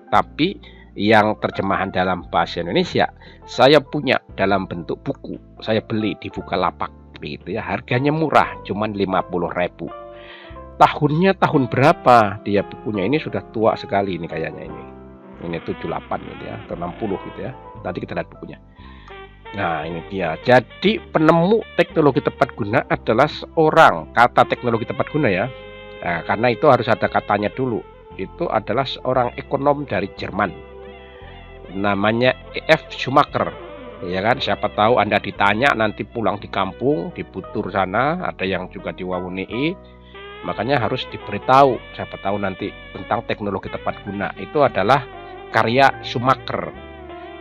tapi yang terjemahan dalam bahasa Indonesia saya punya dalam bentuk buku. Saya beli di Bukalapak begitu ya, harganya murah, cuman 50.000. Tahunnya tahun berapa dia bukunya ini, sudah tua sekali ini kayaknya ini 78 gitu ya, atau 60 gitu ya. Nanti kita lihat bukunya. Nah ini dia. Jadi penemu teknologi tepat guna adalah seorang, kata teknologi tepat guna ya. Nah, karena itu harus ada katanya dulu. Itu adalah seorang ekonom dari Jerman, namanya E.F. Schumacher, ya kan. Siapa tahu Anda ditanya nanti pulang di kampung, di Butur sana, ada yang juga di Wawunii, makanya harus diberitahu. Siapa tahu nanti tentang teknologi tepat guna itu adalah karya Schumacher.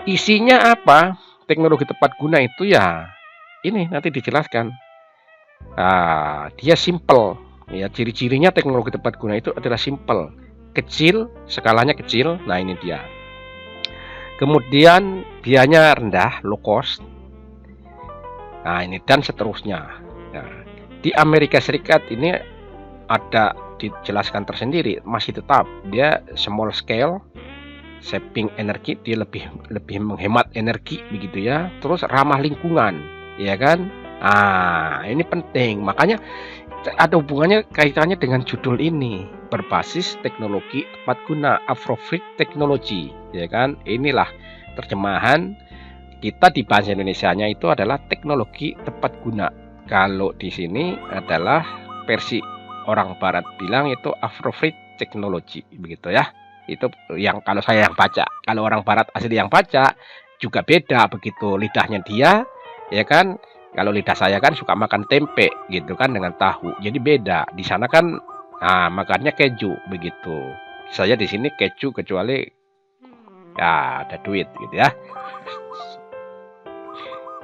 Isinya apa? Teknologi tepat guna itu ya ini nanti dijelaskan. Dia simple ya, ciri-cirinya teknologi tepat guna itu adalah simple, kecil, skalanya kecil. Nah ini dia. Kemudian biayanya rendah, low cost. Nah ini dan seterusnya. Nah, di Amerika Serikat ini ada dijelaskan tersendiri, masih tetap dia small scale, saving energi, dia lebih lebih menghemat energi begitu ya. Terus ramah lingkungan, ya kan? Ini penting. Makanya ada hubungannya kaitannya dengan judul ini, berbasis teknologi tepat guna, Afrofit Technology, ya kan? Inilah terjemahan kita di bahasa Indonesianya itu adalah teknologi tepat guna. Kalau di sini adalah versi orang barat bilang itu Afrofit Technology begitu ya. Itu yang kalau saya yang baca. Kalau orang barat asli yang baca juga beda begitu lidahnya dia, ya kan? Kalau lidah saya kan suka makan tempe gitu kan dengan tahu. Jadi beda. Di sana kan makannya keju begitu. Saya di sini keju kecuali ya ada duit gitu ya.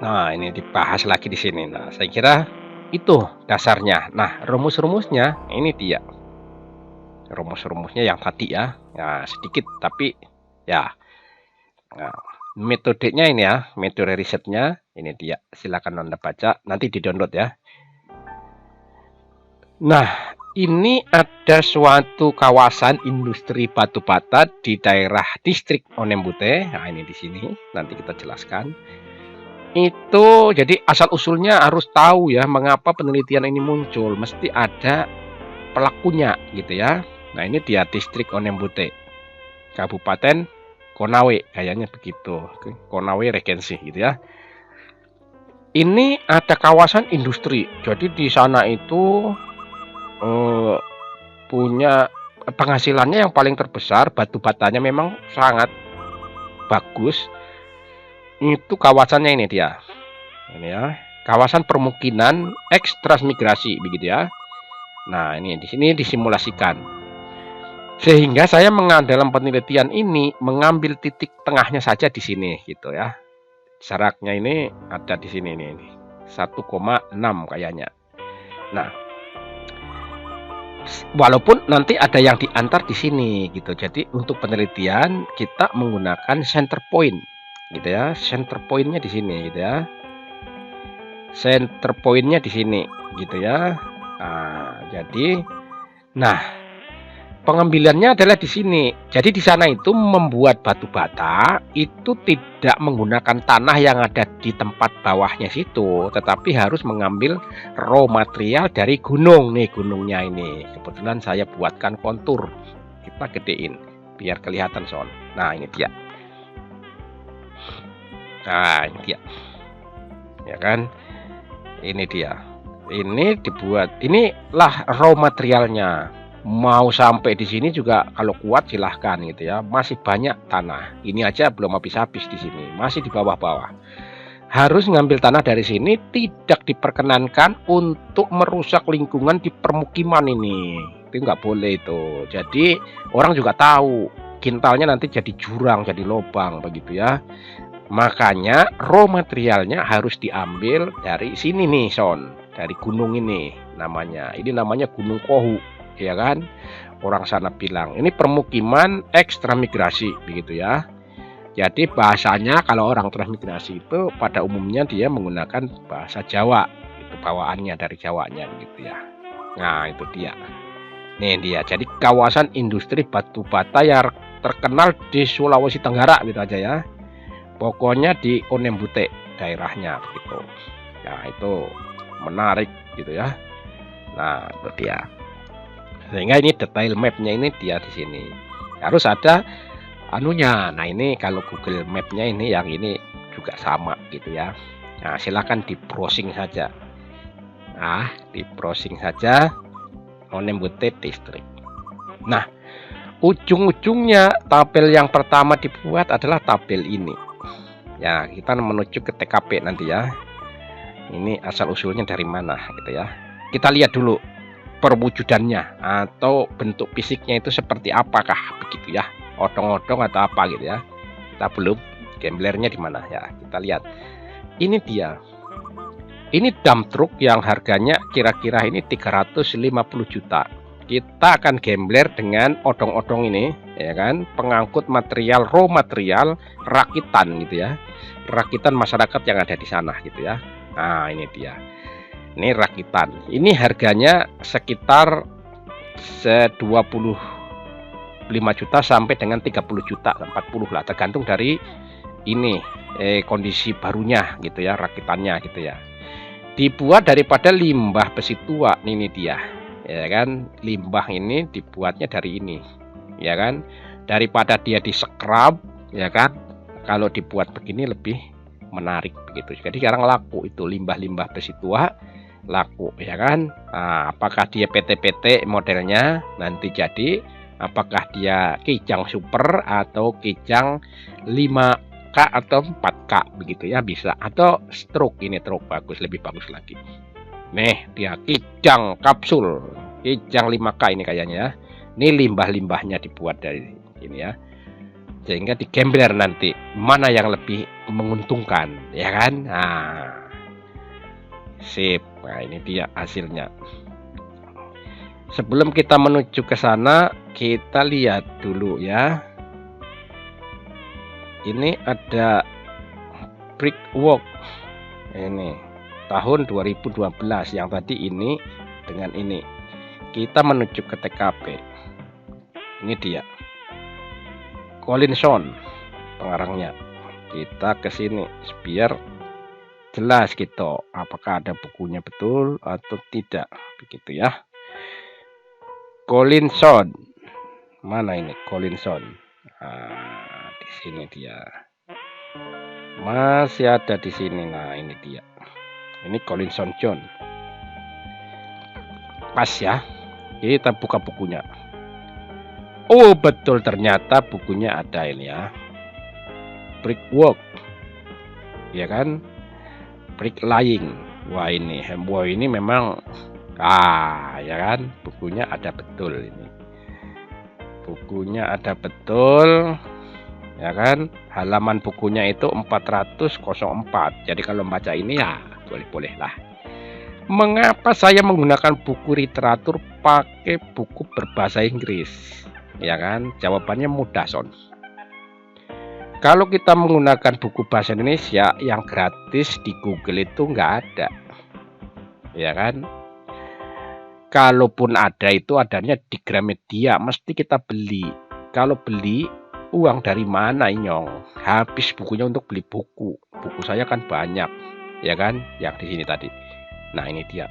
Nah, ini dibahas lagi di sini. Nah, saya kira itu dasarnya. Nah, rumus-rumusnya ini dia. Rumus-rumusnya yang tadi ya. Nah, sedikit tapi ya. Nah, metodenya ini ya, metode risetnya ini dia. Silakan Anda baca, nanti di-download ya. Nah, ini ada suatu kawasan industri batu bata di daerah distrik Onembute. Nah, ini di sini nanti kita jelaskan. Itu jadi asal usulnya harus tahu ya mengapa penelitian ini muncul, mesti ada pelakunya gitu ya. Nah, ini dia distrik Onembute, Kabupaten Konawe, kayaknya begitu, Konawe Regensi gitu ya. Ini ada kawasan industri, jadi di sana itu punya penghasilannya yang paling terbesar, batu batanya memang sangat bagus. Itu kawasannya ini dia. Ini ya, kawasan permukiman eks-transmigrasi begitu ya. Nah, ini di sini disimulasikan. Sehingga saya dalam penelitian ini mengambil titik tengahnya saja di sini gitu ya. Jaraknya ini ada di sini ini 1,6 kayaknya. Nah, walaupun nanti ada yang diantar di sini gitu. Jadi untuk penelitian kita menggunakan center point gitu ya. Center pointnya di sini gitu ya. Center pointnya di sini gitu ya. Nah, pengambilannya adalah di sini. Jadi di sana itu membuat batu bata itu tidak menggunakan tanah yang ada di tempat bawahnya situ, tetapi harus mengambil raw material dari gunung nih, gunungnya ini. Kebetulan saya buatkan kontur. Kita gedein biar kelihatan son. Nah, ini dia. Nah, ini dia. Ya kan? Ini dia. Ini dibuat. Inilah raw materialnya. Mau sampai di sini juga kalau kuat silahkan gitu ya. Masih banyak tanah. Ini aja belum habis-habis di sini. Masih di bawah-bawah. Harus ngambil tanah dari sini, tidak diperkenankan untuk merusak lingkungan di permukiman ini. Itu nggak boleh itu. Jadi orang juga tahu kintalnya nanti jadi jurang, jadi lubang begitu ya. Makanya raw materialnya harus diambil dari sini nih son, dari gunung ini namanya. Ini namanya Gunung Kohu, ya kan? Orang sana bilang ini permukiman eks-transmigrasi begitu ya. Jadi bahasanya kalau orang transmigrasi itu pada umumnya dia menggunakan bahasa Jawa, itu bawaannya dari Jawanya gitu ya. Nah, itu dia. Nih dia. Jadi kawasan industri batu bata yang terkenal di Sulawesi Tenggara gitu aja ya. Pokoknya di Onembute daerahnya gitu. Nah, itu menarik gitu ya. Nah, itu dia. Sehingga ini detail mapnya ini dia di sini. Harus ada anunya. Nah, ini kalau Google Map-nya ini yang ini juga sama gitu ya. Nah, silakan di browsing saja. Nah, di browsing saja Onembute District. Nah, ujung-ujungnya tabel yang pertama dibuat adalah tabel ini. Ya, kita menuju ke TKP nanti ya. Ini asal usulnya dari mana gitu ya. Kita lihat dulu perwujudannya atau bentuk fisiknya itu seperti apakah begitu ya. Odong-odong atau apa gitu ya. Kita belum, gamblernya di mana ya. Kita lihat. Ini dia. Ini dump truck yang harganya kira-kira ini 350 juta. Kita akan gambler dengan odong-odong ini, ya kan? Pengangkut material, raw material, rakitan gitu ya. Rakitan masyarakat yang ada di sana gitu ya. Nah, ini dia. Ini rakitan. Ini harganya sekitar 20 juta sampai dengan 30 juta, 40 lah, tergantung dari ini kondisi barunya gitu ya, rakitannya gitu ya. Dibuat daripada limbah besi tua, ini dia ya kan, limbah ini dibuatnya dari ini ya kan, daripada dia di scrub ya kan, kalau dibuat begini lebih menarik begitu. Jadi sekarang laku itu limbah-limbah besi tua, laku ya kan. Nah, apakah dia PT-PT modelnya nanti jadi, apakah dia kijang super atau kijang 5K atau 4K begitu ya, bisa, atau stroke, ini stroke bagus, lebih bagus lagi. Nih dia kijang kapsul, kijang 5K ini kayaknya ya. Ini limbah-limbahnya dibuat dari ini ya, sehingga digembler nanti mana yang lebih menguntungkan ya kan. Nah, sip. Nah, ini dia hasilnya. Sebelum kita menuju ke sana, kita lihat dulu ya. Ini ada brickwork ini tahun 2012, yang tadi ini dengan ini. Kita menuju ke TKP. Ini dia Collinson pengarangnya. Kita ke sini biar jelas gitu apakah ada bukunya betul atau tidak begitu ya. Collinson, mana ini Collinson? Nah, di sini dia masih ada di sini. Nah, ini dia, ini Collinson John. Pas ya, kita buka bukunya. Oh betul, ternyata bukunya ada ini ya, brickwork ya kan, bricklaying. Wah ini memang ya kan, bukunya ada betul, ini bukunya ada betul ya kan. Halaman bukunya itu 404. Jadi kalau baca ini ya boleh-boleh lah. Mengapa saya menggunakan buku literatur pakai buku berbahasa Inggris ya kan? Jawabannya mudah Son. Kalau kita menggunakan buku bahasa Indonesia yang gratis di Google itu nggak ada ya kan. Kalaupun ada itu adanya di Gramedia, mesti kita beli. Kalau beli, uang dari mana Inyong? Habis bukunya untuk beli buku. Buku saya kan banyak ya kan, yang di sini tadi. Nah ini dia.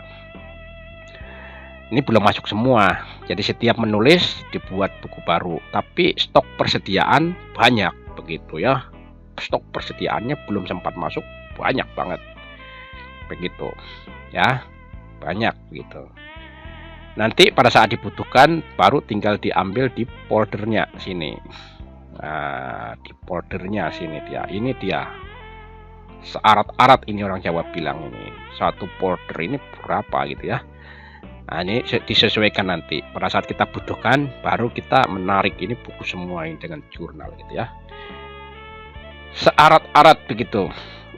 Ini belum masuk semua. Jadi setiap menulis dibuat buku baru, tapi stok persediaan banyak begitu ya. Stok persediaannya belum sempat masuk, banyak banget begitu ya, banyak gitu. Nanti pada saat dibutuhkan baru tinggal diambil di foldernya sini. Nah, di foldernya sini dia. Ini dia. Searat-arat ini orang Jawa bilang ini. Satu folder ini berapa gitu ya. Nah, ini disesuaikan nanti. Pada saat kita butuhkan baru kita menarik ini buku semua ini dengan jurnal gitu ya. Searat-arat begitu.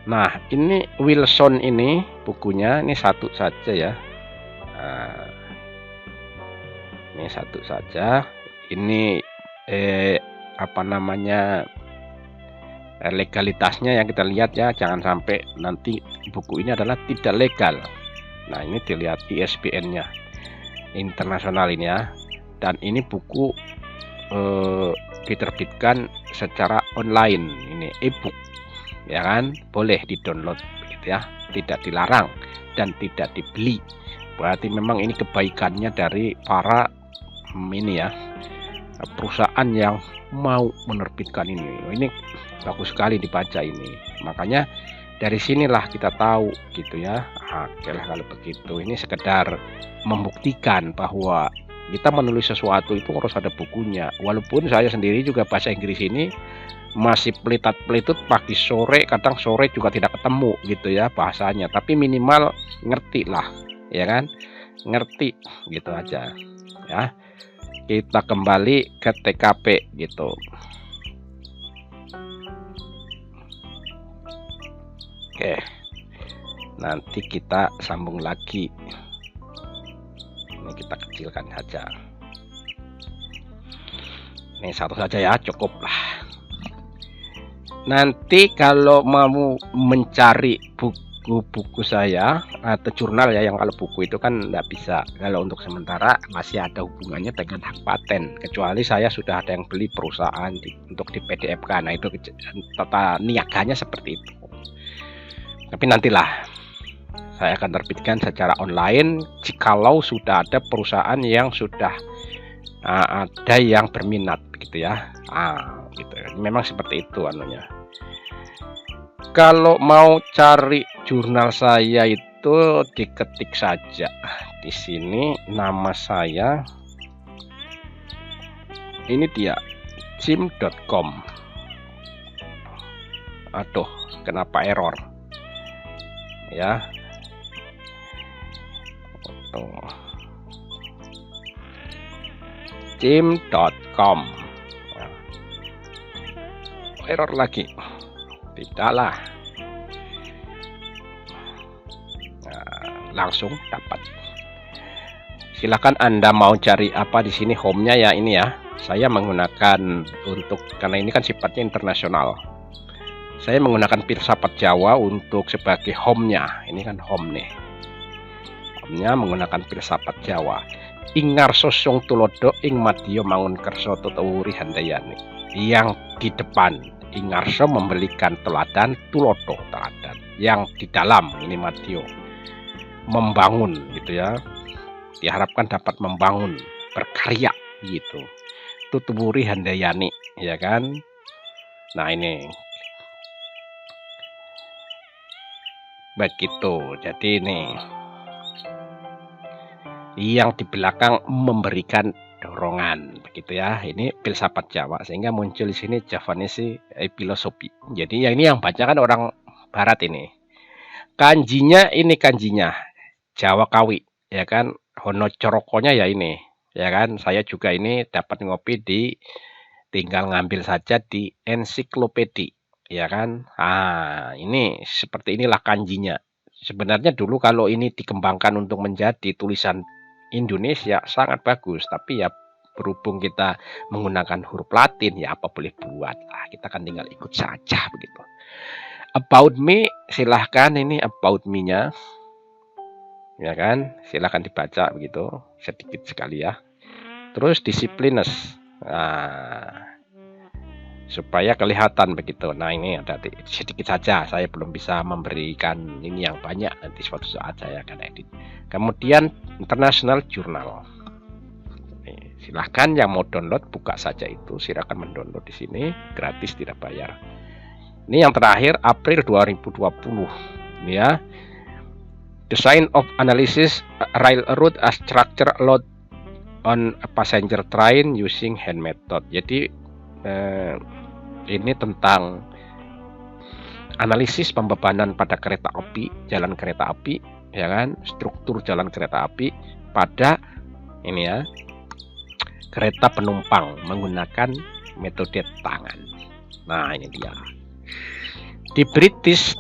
Nah, ini Wilson ini bukunya ini satu saja ya. Nah, ini satu saja. Ini apa namanya, legalitasnya yang kita lihat ya, jangan sampai nanti buku ini adalah tidak legal. Nah ini dilihat ISBN-nya internasional ini ya, dan ini buku diterbitkan secara online, ini e-book ya kan, boleh di-download gitu ya, tidak dilarang dan tidak dibeli. Berarti memang ini kebaikannya dari para ini ya, perusahaan yang mau menerbitkan ini. Ini bagus sekali dibaca ini. Makanya dari sinilah kita tahu gitu ya. Oke lah kalau begitu. Ini sekedar membuktikan bahwa kita menulis sesuatu itu harus ada bukunya. Walaupun saya sendiri juga bahasa Inggris ini masih pelitat-pelitut, pagi sore, kadang sore juga tidak ketemu gitu ya bahasanya. Tapi minimal ngerti lah, ya kan? Ngerti gitu aja ya. Kita kembali ke TKP gitu. Oke, nanti kita sambung lagi. Ini kita kecilkan saja. Ini satu saja ya, cukup lah. Nanti kalau mau mencari buku-buku saya atau jurnal ya, yang kalau buku itu kan nggak bisa, kalau untuk sementara masih ada hubungannya dengan hak paten, kecuali saya sudah ada yang beli perusahaan untuk di PDF kan. Nah itu tata niaganya seperti itu. Tapi nantilah saya akan terbitkan secara online jikalau sudah ada perusahaan yang sudah ada yang berminat begitu ya. Gitu. Memang seperti itu anunya. Kalau mau cari jurnal saya itu diketik saja di sini nama saya. Ini dia jim.com. Aduh, kenapa error? Ya. Jim.com. Error lagi. Tidaklah. Langsung dapat. Silakan Anda mau cari apa di sini, home-nya ya ini ya. Saya menggunakan karena ini kan sifatnya internasional. Saya menggunakan filsafat Jawa untuk sebagai home-nya. Ini kan home nih. Home-nya menggunakan filsafat Jawa. Ingarso song tulodo ing madya mangun kerso tutawuri handayani. Yang di depan Ingarso memberikan teladan, tulodo teladan. Yang di dalam ini madya membangun gitu ya. Diharapkan dapat membangun, berkarya gitu. Tutawuri handayani ya kan. Nah ini begitu. Jadi ini yang di belakang memberikan dorongan begitu ya. Ini filsafat Jawa sehingga muncul di sini Javanese filosofi. Jadi yang ini yang baca kan orang barat ini. Kanjinya ini kanjinya Jawa Kawi ya kan. Hono corokonya ya ini ya kan. Saya juga ini dapat ngopi tinggal ngambil saja di ensiklopedi ya kan. Ini seperti inilah kanjinya. Sebenarnya dulu kalau ini dikembangkan untuk menjadi tulisan Indonesia sangat bagus, tapi ya berhubung kita menggunakan huruf Latin ya apa boleh buat. Kita kan tinggal ikut saja begitu. About me, silahkan ini about me-nya. Ya kan? Silahkan dibaca begitu, sedikit sekali ya. Terus disciplines. Supaya kelihatan begitu. Nah ini ada sedikit saja, saya belum bisa memberikan ini yang banyak, nanti suatu saat saya akan edit. Kemudian international journal. Silahkan yang mau download buka saja itu, silakan mendownload di sini gratis tidak bayar. Ini yang terakhir April 2020 ini ya. Design of analysis railroad as structure load on a passenger train using hand method. Jadi ini tentang analisis pembebanan pada kereta api, jalan kereta api, ya kan, struktur jalan kereta api pada ini ya, kereta penumpang menggunakan metode tangan. Nah ini dia. Di British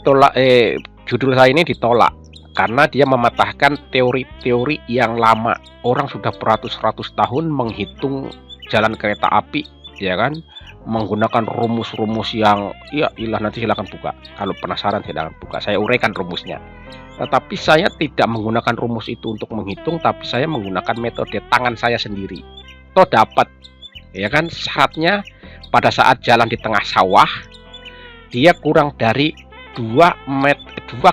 judul saya ini ditolak karena dia mematahkan teori-teori yang lama. Orang sudah beratus-ratus tahun menghitung jalan kereta api, ya kan, menggunakan rumus-rumus yang nanti silakan buka. Kalau penasaran silakan buka. Saya uraikan rumusnya. Tetapi saya tidak menggunakan rumus itu untuk menghitung, tapi saya menggunakan metode tangan saya sendiri. Toh dapat, ya kan, syaratnya pada saat jalan di tengah sawah dia kurang dari 2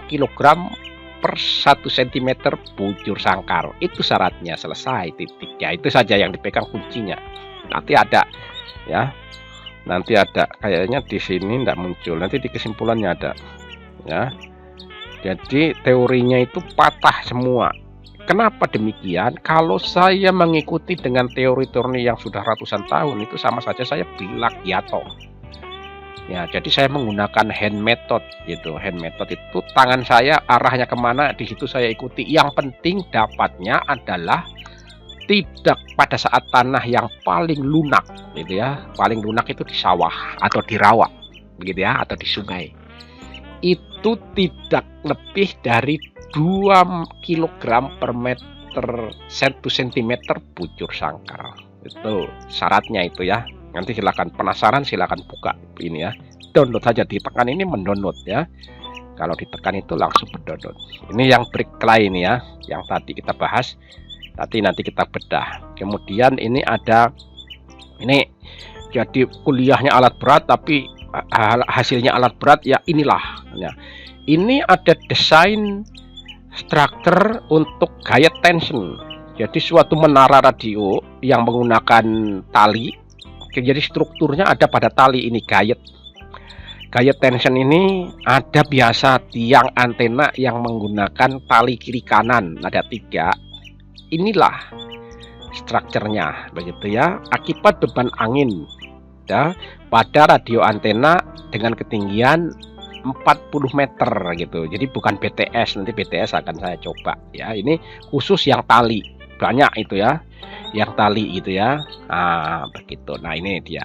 kilogram per 1 cm bujur sangkar. Itu syaratnya, selesai, titik ya. Itu saja yang dipegang kuncinya. Nanti ada ya. Nanti ada kayaknya di sini tidak muncul. Nanti di kesimpulannya ada ya. Jadi teorinya itu patah semua. Kenapa demikian? Kalau saya mengikuti dengan teori-teori yang sudah ratusan tahun, itu sama saja saya bilagiato. Ya, jadi saya menggunakan hand method gitu. Hand method itu tangan saya arahnya kemana, di situ saya ikuti. Yang penting dapatnya adalah tidak pada saat tanah yang paling lunak gitu ya. Paling lunak itu di sawah atau di rawa begitu ya, atau di sungai. Itu tidak lebih dari 2 kg per meter 1 cm bujur sangkar. Itu syaratnya itu ya. Nanti silakan, penasaran silakan buka ini ya. Download saja, ditekan ini mendownload ya. Kalau ditekan itu langsung berdownload. Ini yang Brickly ini ya, yang tadi kita bahas. Nanti kita bedah. Kemudian ini ada ini, jadi kuliahnya alat berat tapi hasilnya alat berat ya inilah. Ya. Ini ada desain struktur untuk gaya tension. Jadi suatu menara radio yang menggunakan tali. Jadi strukturnya ada pada tali ini gayet. Gayet tension ini ada biasa tiang antena yang menggunakan tali kiri kanan, ada 3. Inilah strukturnya begitu ya, akibat beban angin ya pada radio antena dengan ketinggian 40 meter gitu. Jadi bukan BTS, nanti BTS akan saya coba ya. Ini khusus yang tali, banyak itu ya yang tali gitu ya. Nah begitu. Nah ini dia.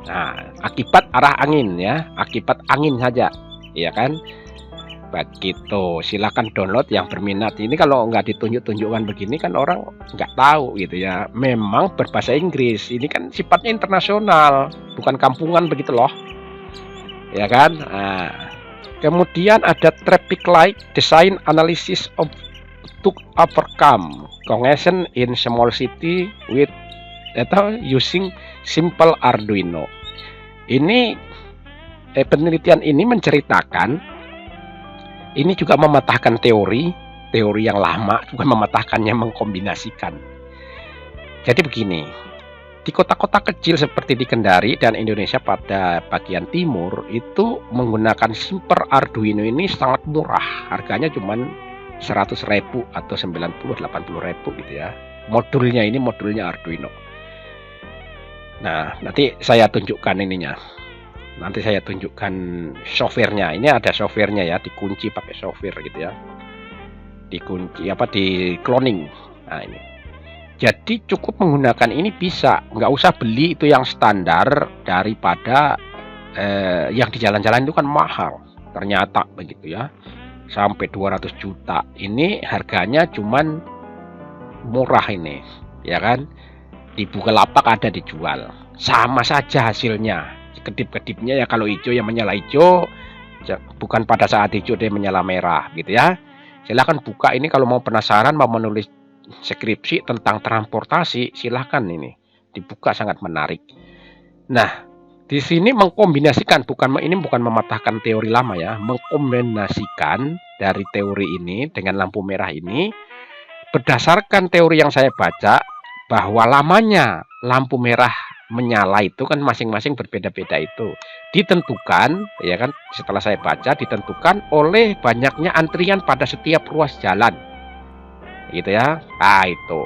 Nah akibat arah angin ya, akibat angin saja ya kan. Begitu, silakan download yang berminat. Ini kalau nggak ditunjuk-tunjukkan begini kan orang nggak tahu gitu ya. Memang berbahasa Inggris, ini kan sifatnya internasional, bukan kampungan begitu loh, ya kan. Nah, kemudian ada traffic light design analysis of to overcome congestion in small city with atau using simple Arduino. Ini penelitian ini menceritakan. Ini juga mematahkan teori yang lama, juga mematahkannya, mengkombinasikan. Jadi begini, di kota-kota kecil seperti di Kendari dan Indonesia pada bagian timur itu menggunakan simple Arduino ini sangat murah, harganya cuma 100.000 atau 90-80.000 gitu ya. Modulnya Arduino. Nah, nanti saya tunjukkan ininya. Nanti saya tunjukkan softwarenya. Ini ada softwarenya ya, dikunci pakai software gitu ya. Dikunci di cloning. Nah ini. Jadi cukup menggunakan ini bisa, nggak usah beli itu yang standar daripada yang di jalan-jalan itu kan mahal. Ternyata begitu ya. Sampai 200 juta. Ini harganya cuman murah ini, ya kan? Di Bukalapak ada dijual. Sama saja hasilnya. Kedip-kedipnya ya kalau hijau yang menyala hijau, bukan pada saat hijau dia menyala merah gitu ya. Silahkan buka ini kalau mau penasaran, mau menulis skripsi tentang transportasi, silahkan ini dibuka, sangat menarik. Nah di sini mengkombinasikan, ini bukan mematahkan teori lama ya, mengkombinasikan dari teori ini dengan lampu merah ini berdasarkan teori yang saya baca bahwa lamanya lampu merah menyala itu kan masing-masing berbeda-beda, itu ditentukan ya kan, setelah saya baca ditentukan oleh banyaknya antrian pada setiap ruas jalan gitu ya. Nah itu,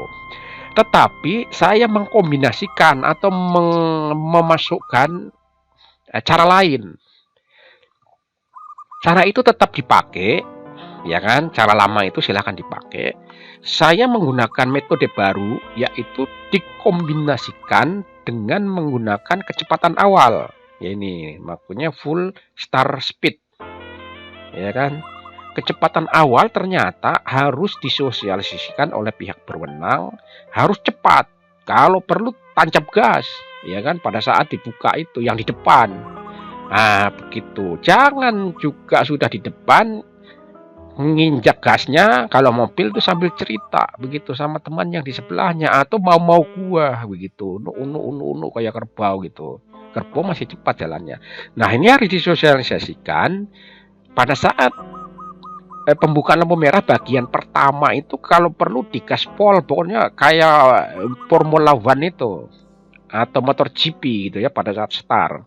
tetapi saya mengkombinasikan atau memasukkan cara lain. Cara itu tetap dipakai ya kan, cara lama itu silahkan dipakai. Saya menggunakan metode baru, yaitu dikombinasikan dengan menggunakan kecepatan awal. Ya ini makanya full star speed. Ya kan? Kecepatan awal ternyata harus disosialisasikan oleh pihak berwenang, harus cepat. Kalau perlu tancap gas, ya kan, pada saat dibuka itu yang di depan. Nah, begitu. Jangan juga sudah di depan menginjak gasnya kalau mobil tuh sambil cerita begitu sama teman yang di sebelahnya, atau mau gua begitu unu kayak kerbau gitu. Kerbau masih cepat jalannya. Nah ini harus disosialisasikan pada saat pembukaan lampu merah bagian pertama itu, kalau perlu digaspol, pokoknya kayak Formula One itu atau motor GP gitu ya pada saat start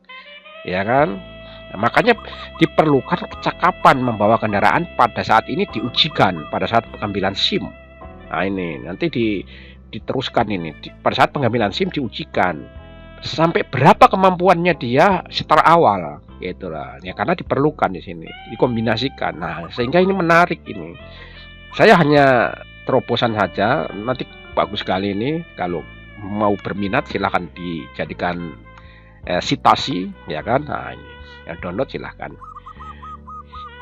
ya kan. Nah, makanya diperlukan kecakapan membawa kendaraan pada saat ini diujikan pada saat pengambilan SIM. Nah ini nanti diteruskan ini pada saat pengambilan SIM diujikan sampai berapa kemampuannya dia setelah awal, gitulah ya, karena diperlukan di sini dikombinasikan. Nah sehingga ini menarik ini. Saya hanya terobosan saja, nanti bagus sekali ini, kalau mau berminat silahkan dijadikan citasi ya kan. Nah ini yang download silahkan.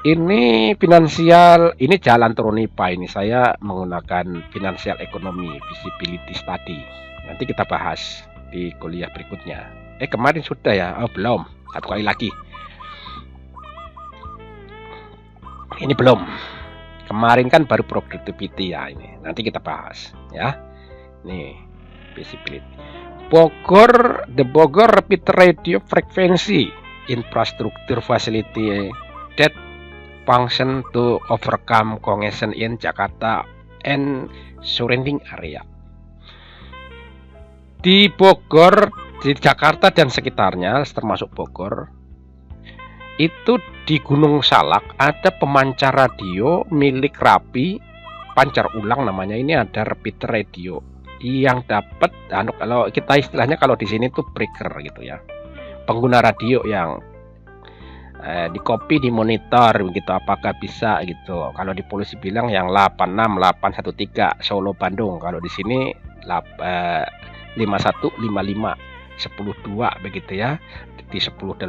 Ini finansial, ini jalan Tronipa, ini saya menggunakan finansial ekonomi visibility study. Nanti kita bahas di kuliah berikutnya. Kemarin sudah ya? Oh belum, satu kali lagi. Ini belum. Kemarin kan baru productivity ya ini. Nanti kita bahas ya. Nih, visibility. The Bogor Rapid Radio Frequency Infrastructure Facility that function to overcome congestion in Jakarta and surrounding area. Di Bogor, di Jakarta dan sekitarnya, termasuk Bogor, itu di Gunung Salak ada pemancar radio milik Rapi, pancar ulang namanya. Ini ada Rapid Radio yang dapat, kalau kita istilahnya kalau di sini tuh breaker gitu ya, pengguna radio yang di copy di monitor begitu, apakah bisa gitu. Kalau di polisi bilang yang 86813 Solo Bandung, kalau di sini 5155 102 begitu ya, di 1085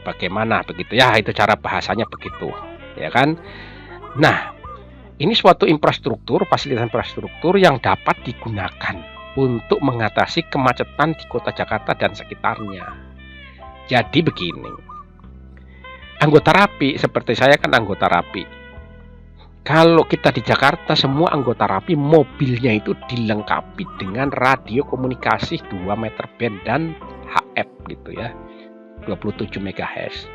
bagaimana begitu ya, itu cara bahasanya begitu ya kan. Nah, ini suatu infrastruktur, fasilitas infrastruktur yang dapat digunakan untuk mengatasi kemacetan di kota Jakarta dan sekitarnya. Jadi begini, anggota Rapi seperti saya kan anggota Rapi. Kalau kita di Jakarta, semua anggota Rapi mobilnya itu dilengkapi dengan radio komunikasi 2 meter band dan HF gitu ya, 27 MHz.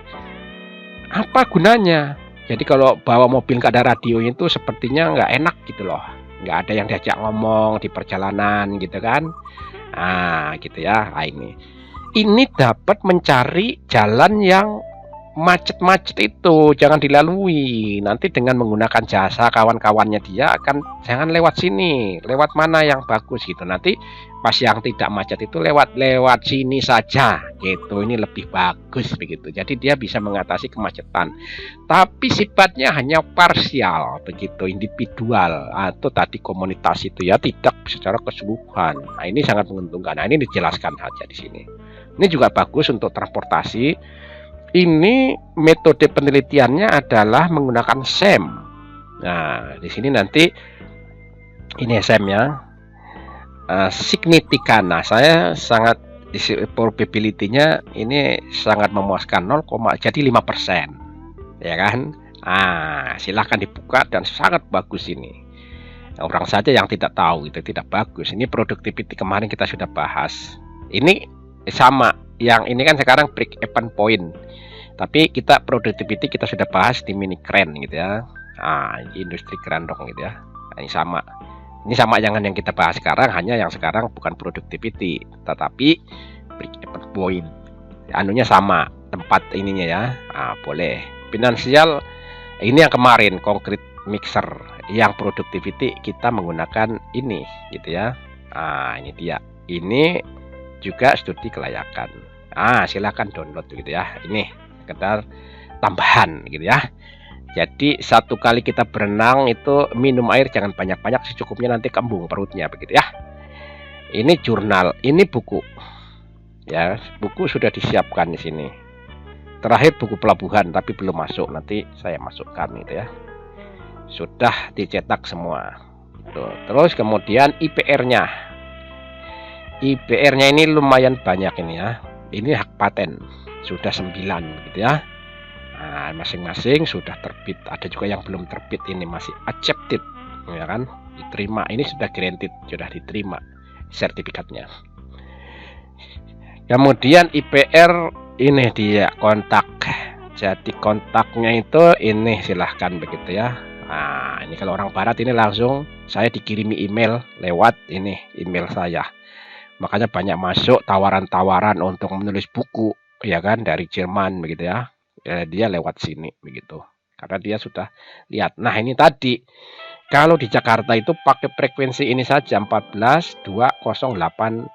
Apa gunanya? Jadi kalau bawa mobil nggak ada radionya itu sepertinya nggak enak gitu loh. Nggak ada yang diajak ngomong di perjalanan gitu kan. Gitu ya. Ini dapat mencari jalan yang macet-macet itu jangan dilalui. Nanti dengan menggunakan jasa kawan-kawannya dia akan jangan lewat sini, lewat mana yang bagus gitu. Nanti pas yang tidak macet itu lewat sini saja gitu. Ini lebih bagus begitu. Jadi dia bisa mengatasi kemacetan. Tapi sifatnya hanya parsial begitu, individual atau tadi komunitas itu ya, tidak secara keseluruhan. Nah, ini sangat menguntungkan. Nah, ini dijelaskan saja di sini. Ini juga bagus untuk transportasi. Ini metode penelitiannya adalah menggunakan SEM. Nah, di sini nanti ini SEM-nya signifikan. Nah, saya sangat probability-nya ini sangat memuaskan, 0, jadi 5%. Ya kan? Silahkan dibuka dan sangat bagus ini. Orang saja yang tidak tahu itu tidak bagus. Ini productivity kemarin kita sudah bahas. Ini sama, yang ini kan sekarang break even point. Tapi kita productivity kita sudah bahas di mini keren gitu ya. Industri kerandong gitu ya. Ini sama. Ini sama jangan yang kita bahas sekarang, hanya yang sekarang bukan productivity, tetapi break even point. Anunya sama, tempat ininya ya. Boleh. Finansial ini yang kemarin concrete mixer, yang productivity kita menggunakan ini gitu ya. Ini dia. Ini juga studi kelayakan. Silahkan download gitu ya. Ini sekedar tambahan gitu ya. Jadi satu kali kita berenang itu minum air jangan banyak-banyak, secukupnya, nanti kembung perutnya begitu ya. Ini jurnal, ini buku. Ya, buku sudah disiapkan di sini. Terakhir buku pelabuhan tapi belum masuk, nanti saya masukkan gitu ya. Sudah dicetak semua. Tuh. Terus kemudian IPR-nya. IPR-nya ini lumayan banyak ini ya. Ini hak paten. Sudah 9 gitu ya. Masing-masing sudah terbit, ada juga yang belum terbit, ini masih accepted ya kan, diterima. Ini sudah granted, sudah diterima sertifikatnya. Kemudian IPR ini dia kontak. Jadi kontaknya itu ini silahkan begitu ya. Ini kalau orang barat ini langsung saya dikirimi email lewat ini email saya. Makanya banyak masuk tawaran-tawaran untuk menulis buku ya kan, dari Jerman begitu ya. Dia lewat sini begitu, karena dia sudah lihat. Nah, ini tadi kalau di Jakarta itu pakai frekuensi ini saja 14.208.0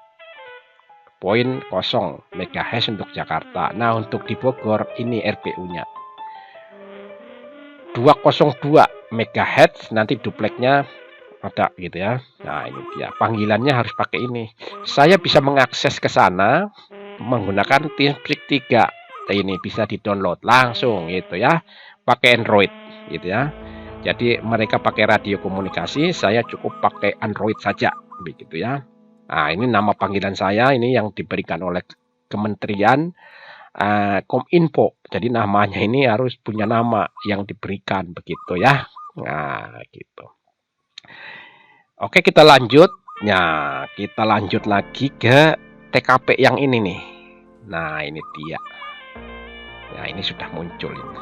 MHz untuk Jakarta. Nah, untuk di Bogor ini RPU-nya 202 MHz, nanti dupleknya ada gitu ya. Nah, ini dia panggilannya harus pakai ini. Saya bisa mengakses ke sana menggunakan TeamSpeak 3. Ini bisa di-download langsung gitu ya, pakai Android gitu ya. Jadi mereka pakai radio komunikasi, saya cukup pakai Android saja begitu ya. Nah, ini nama panggilan saya, ini yang diberikan oleh Kementerian Kominfo Jadi namanya ini harus punya nama yang diberikan begitu ya. Nah, gitu. Oke, kita lanjut. Nah, kita lanjut lagi ke TKP yang ini nih. Nah, ini dia. Nah, ini sudah muncul ini.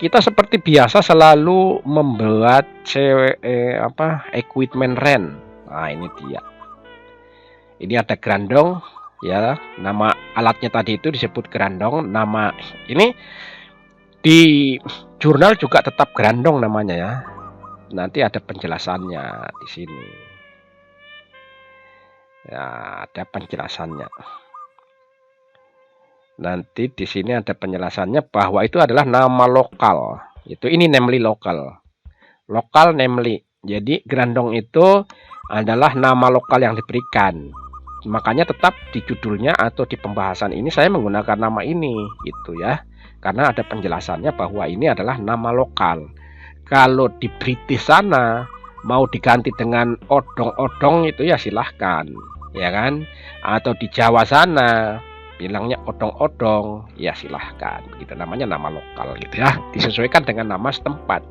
Kita seperti biasa selalu membuat equipment rent. Nah, ini dia. Ini ada grandong ya, nama alatnya tadi itu disebut grandong. Nama ini di jurnal juga tetap grandong namanya ya. Nanti ada penjelasannya di sini. Ya, ada penjelasannya. Nanti di sini ada penjelasannya bahwa itu adalah nama lokal. Itu ini namely lokal. Lokal namely. Jadi grandong itu adalah nama lokal yang diberikan. Makanya tetap di judulnya atau di pembahasan ini saya menggunakan nama ini gitu ya. Karena ada penjelasannya bahwa ini adalah nama lokal. Kalau di British sana mau diganti dengan odong-odong itu ya silahkan, ya kan? Atau di Jawa sana bilangnya odong-odong, ya silahkan. Gitu namanya nama lokal gitu ya. Disesuaikan dengan nama setempat.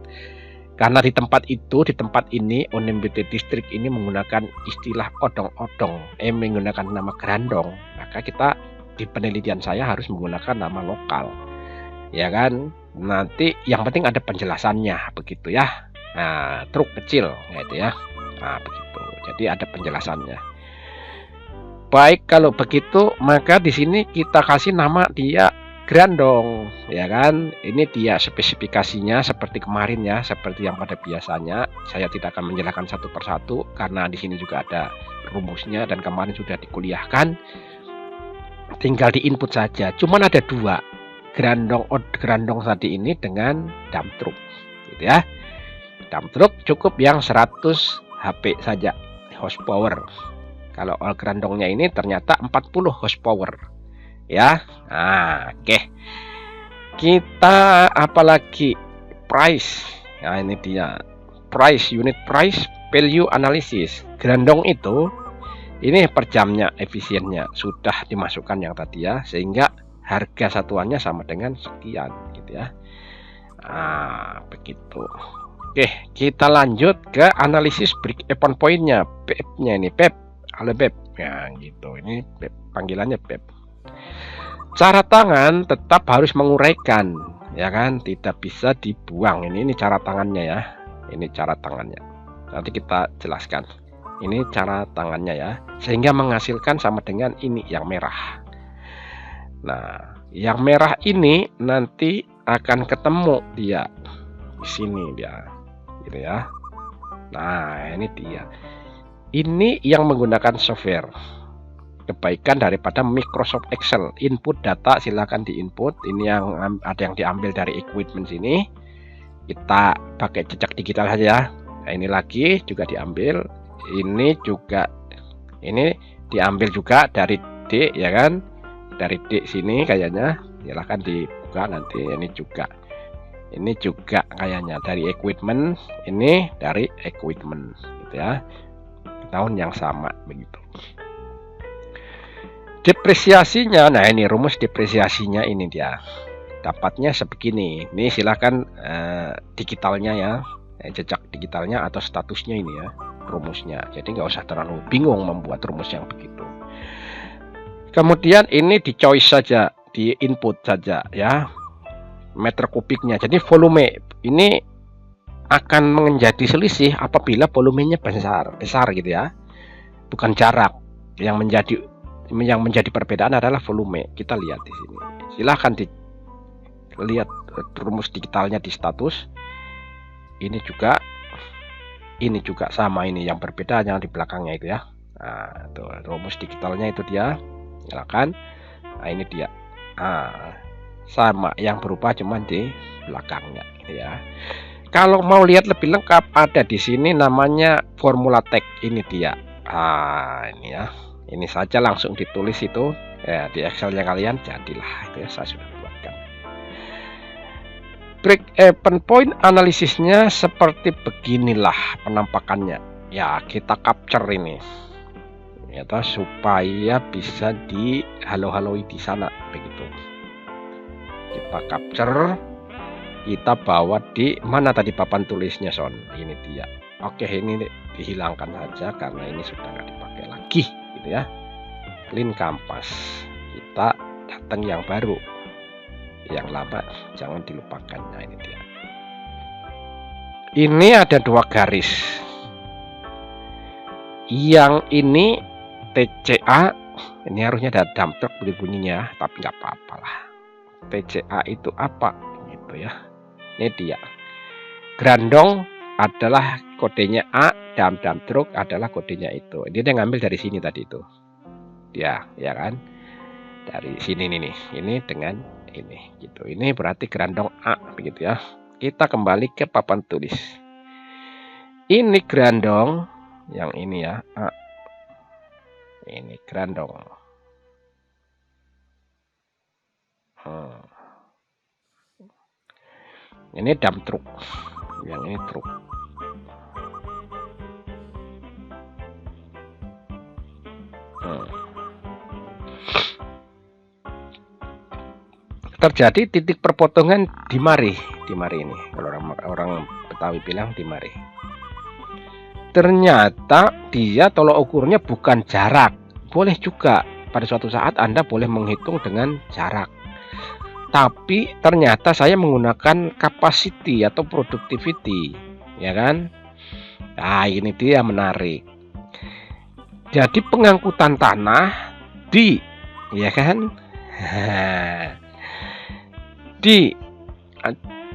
Karena di tempat itu, di tempat ini, Onembete District ini menggunakan istilah odong-odong, menggunakan nama grandong. Maka kita di penelitian saya harus menggunakan nama lokal, ya kan? Nanti yang penting ada penjelasannya, begitu ya. Nah, truk kecil, gitu ya. Nah, begitu. Jadi ada penjelasannya. Baik, kalau begitu, maka di sini kita kasih nama dia grandong, ya kan? Ini dia spesifikasinya seperti kemarin ya, seperti yang pada biasanya. Saya tidak akan menjelaskan satu persatu karena di sini juga ada rumusnya dan kemarin sudah dikuliahkan. Tinggal di input saja. Cuman ada dua, grandong tadi ini dengan dump truck, gitu ya. Dump truck cukup yang 100 HP saja horsepower. Kalau all grandongnya ini ternyata 40 horsepower. Ya, nah, oke. Kita apalagi price. Nah, ini dia price, unit price value analysis. Grandong itu ini per jamnya, efisiennya sudah dimasukkan yang tadi ya, sehingga harga satuannya sama dengan sekian gitu ya. Nah, begitu. Oke, kita lanjut ke analisis break even point-nya, PEP-nya ini, PEP. Halo PEP. Ya, gitu. Ini PEP, panggilannya PEP. Cara tangan tetap harus menguraikan, ya kan? Tidak bisa dibuang. Ini cara tangannya ya. Ini cara tangannya. Nanti kita jelaskan. Ini cara tangannya ya. Sehingga menghasilkan sama dengan ini yang merah. Nah, yang merah ini nanti akan ketemu dia di sini dia, gitu ya. Nah, ini dia. Ini yang menggunakan software. Kebaikan daripada Microsoft Excel. Input data silakan diinput. Ini yang ada yang diambil dari equipment sini. Kita pakai jejak digital saja. Nah, ini lagi juga diambil. Ini juga ini diambil juga dari D, ya kan? Dari D sini kayaknya. Silakan dibuka nanti. Ini juga kayaknya dari equipment. Ini dari equipment, gitu ya. Tahun yang sama begitu. Depresiasinya, nah ini rumus depresiasinya ini dia. Dapatnya sebegini. Ini silakan digitalnya ya, jejak digitalnya atau statusnya ini ya, rumusnya. Jadi nggak usah terlalu bingung membuat rumus yang begitu. Kemudian ini di choice saja, di input saja ya, meter kubiknya. Jadi volume ini akan menjadi selisih apabila volumenya besar gitu ya, bukan jarak. Yang menjadi perbedaan adalah volume. Kita lihat di sini. Silahkan dilihat rumus digitalnya di status. Ini juga sama, ini yang berbeda yang di belakangnya itu ya. Nah, tuh, rumus digitalnya itu dia. Silahkan. Nah, ini dia. Nah, sama, yang berubah cuman di belakangnya gitu ya. Kalau mau lihat lebih lengkap ada di sini namanya formula tag. Ini dia. Ini ya. Ini saja langsung ditulis itu ya, di Excelnya kalian jadilah itu ya, saya sudah buatkan. Break even point analisisnya seperti beginilah penampakannya. Ya, kita capture ini ya, supaya bisa di halo-haloi di sana begitu. Kita capture, kita bawa di mana tadi papan tulisnya Son. Ini dia. Oke, ini dihilangkan saja karena ini sudah nggak dipakai lagi gitu ya. Clean canvas. Kita datang yang baru, yang lama jangan dilupakan. Nah, ini dia. Ini ada 2 garis. Yang ini TCA, ini harusnya ada dump truck bunyinya, tapi nggak apa-apa lah. TCA itu apa gitu ya. Ini dia. Grandong adalah kodenya A, dump truck adalah kodenya itu. Ini dia ngambil dari sini tadi itu. Ya kan? Dari sini nih. Ini dengan ini gitu. Ini berarti grandong A begitu ya. Kita kembali ke papan tulis. Ini grandong yang ini ya. A. Ini grandong. Ini dump truck. Yang ini truk. Terjadi titik perpotongan di mari ini. Kalau orang Betawi bilang di mari. Ternyata dia tolok ukurnya bukan jarak. Boleh juga pada suatu saat Anda boleh menghitung dengan jarak. Tapi ternyata saya menggunakan capacity atau productivity, ya kan? Nah, ini dia menarik. Jadi pengangkutan tanah ya kan? Di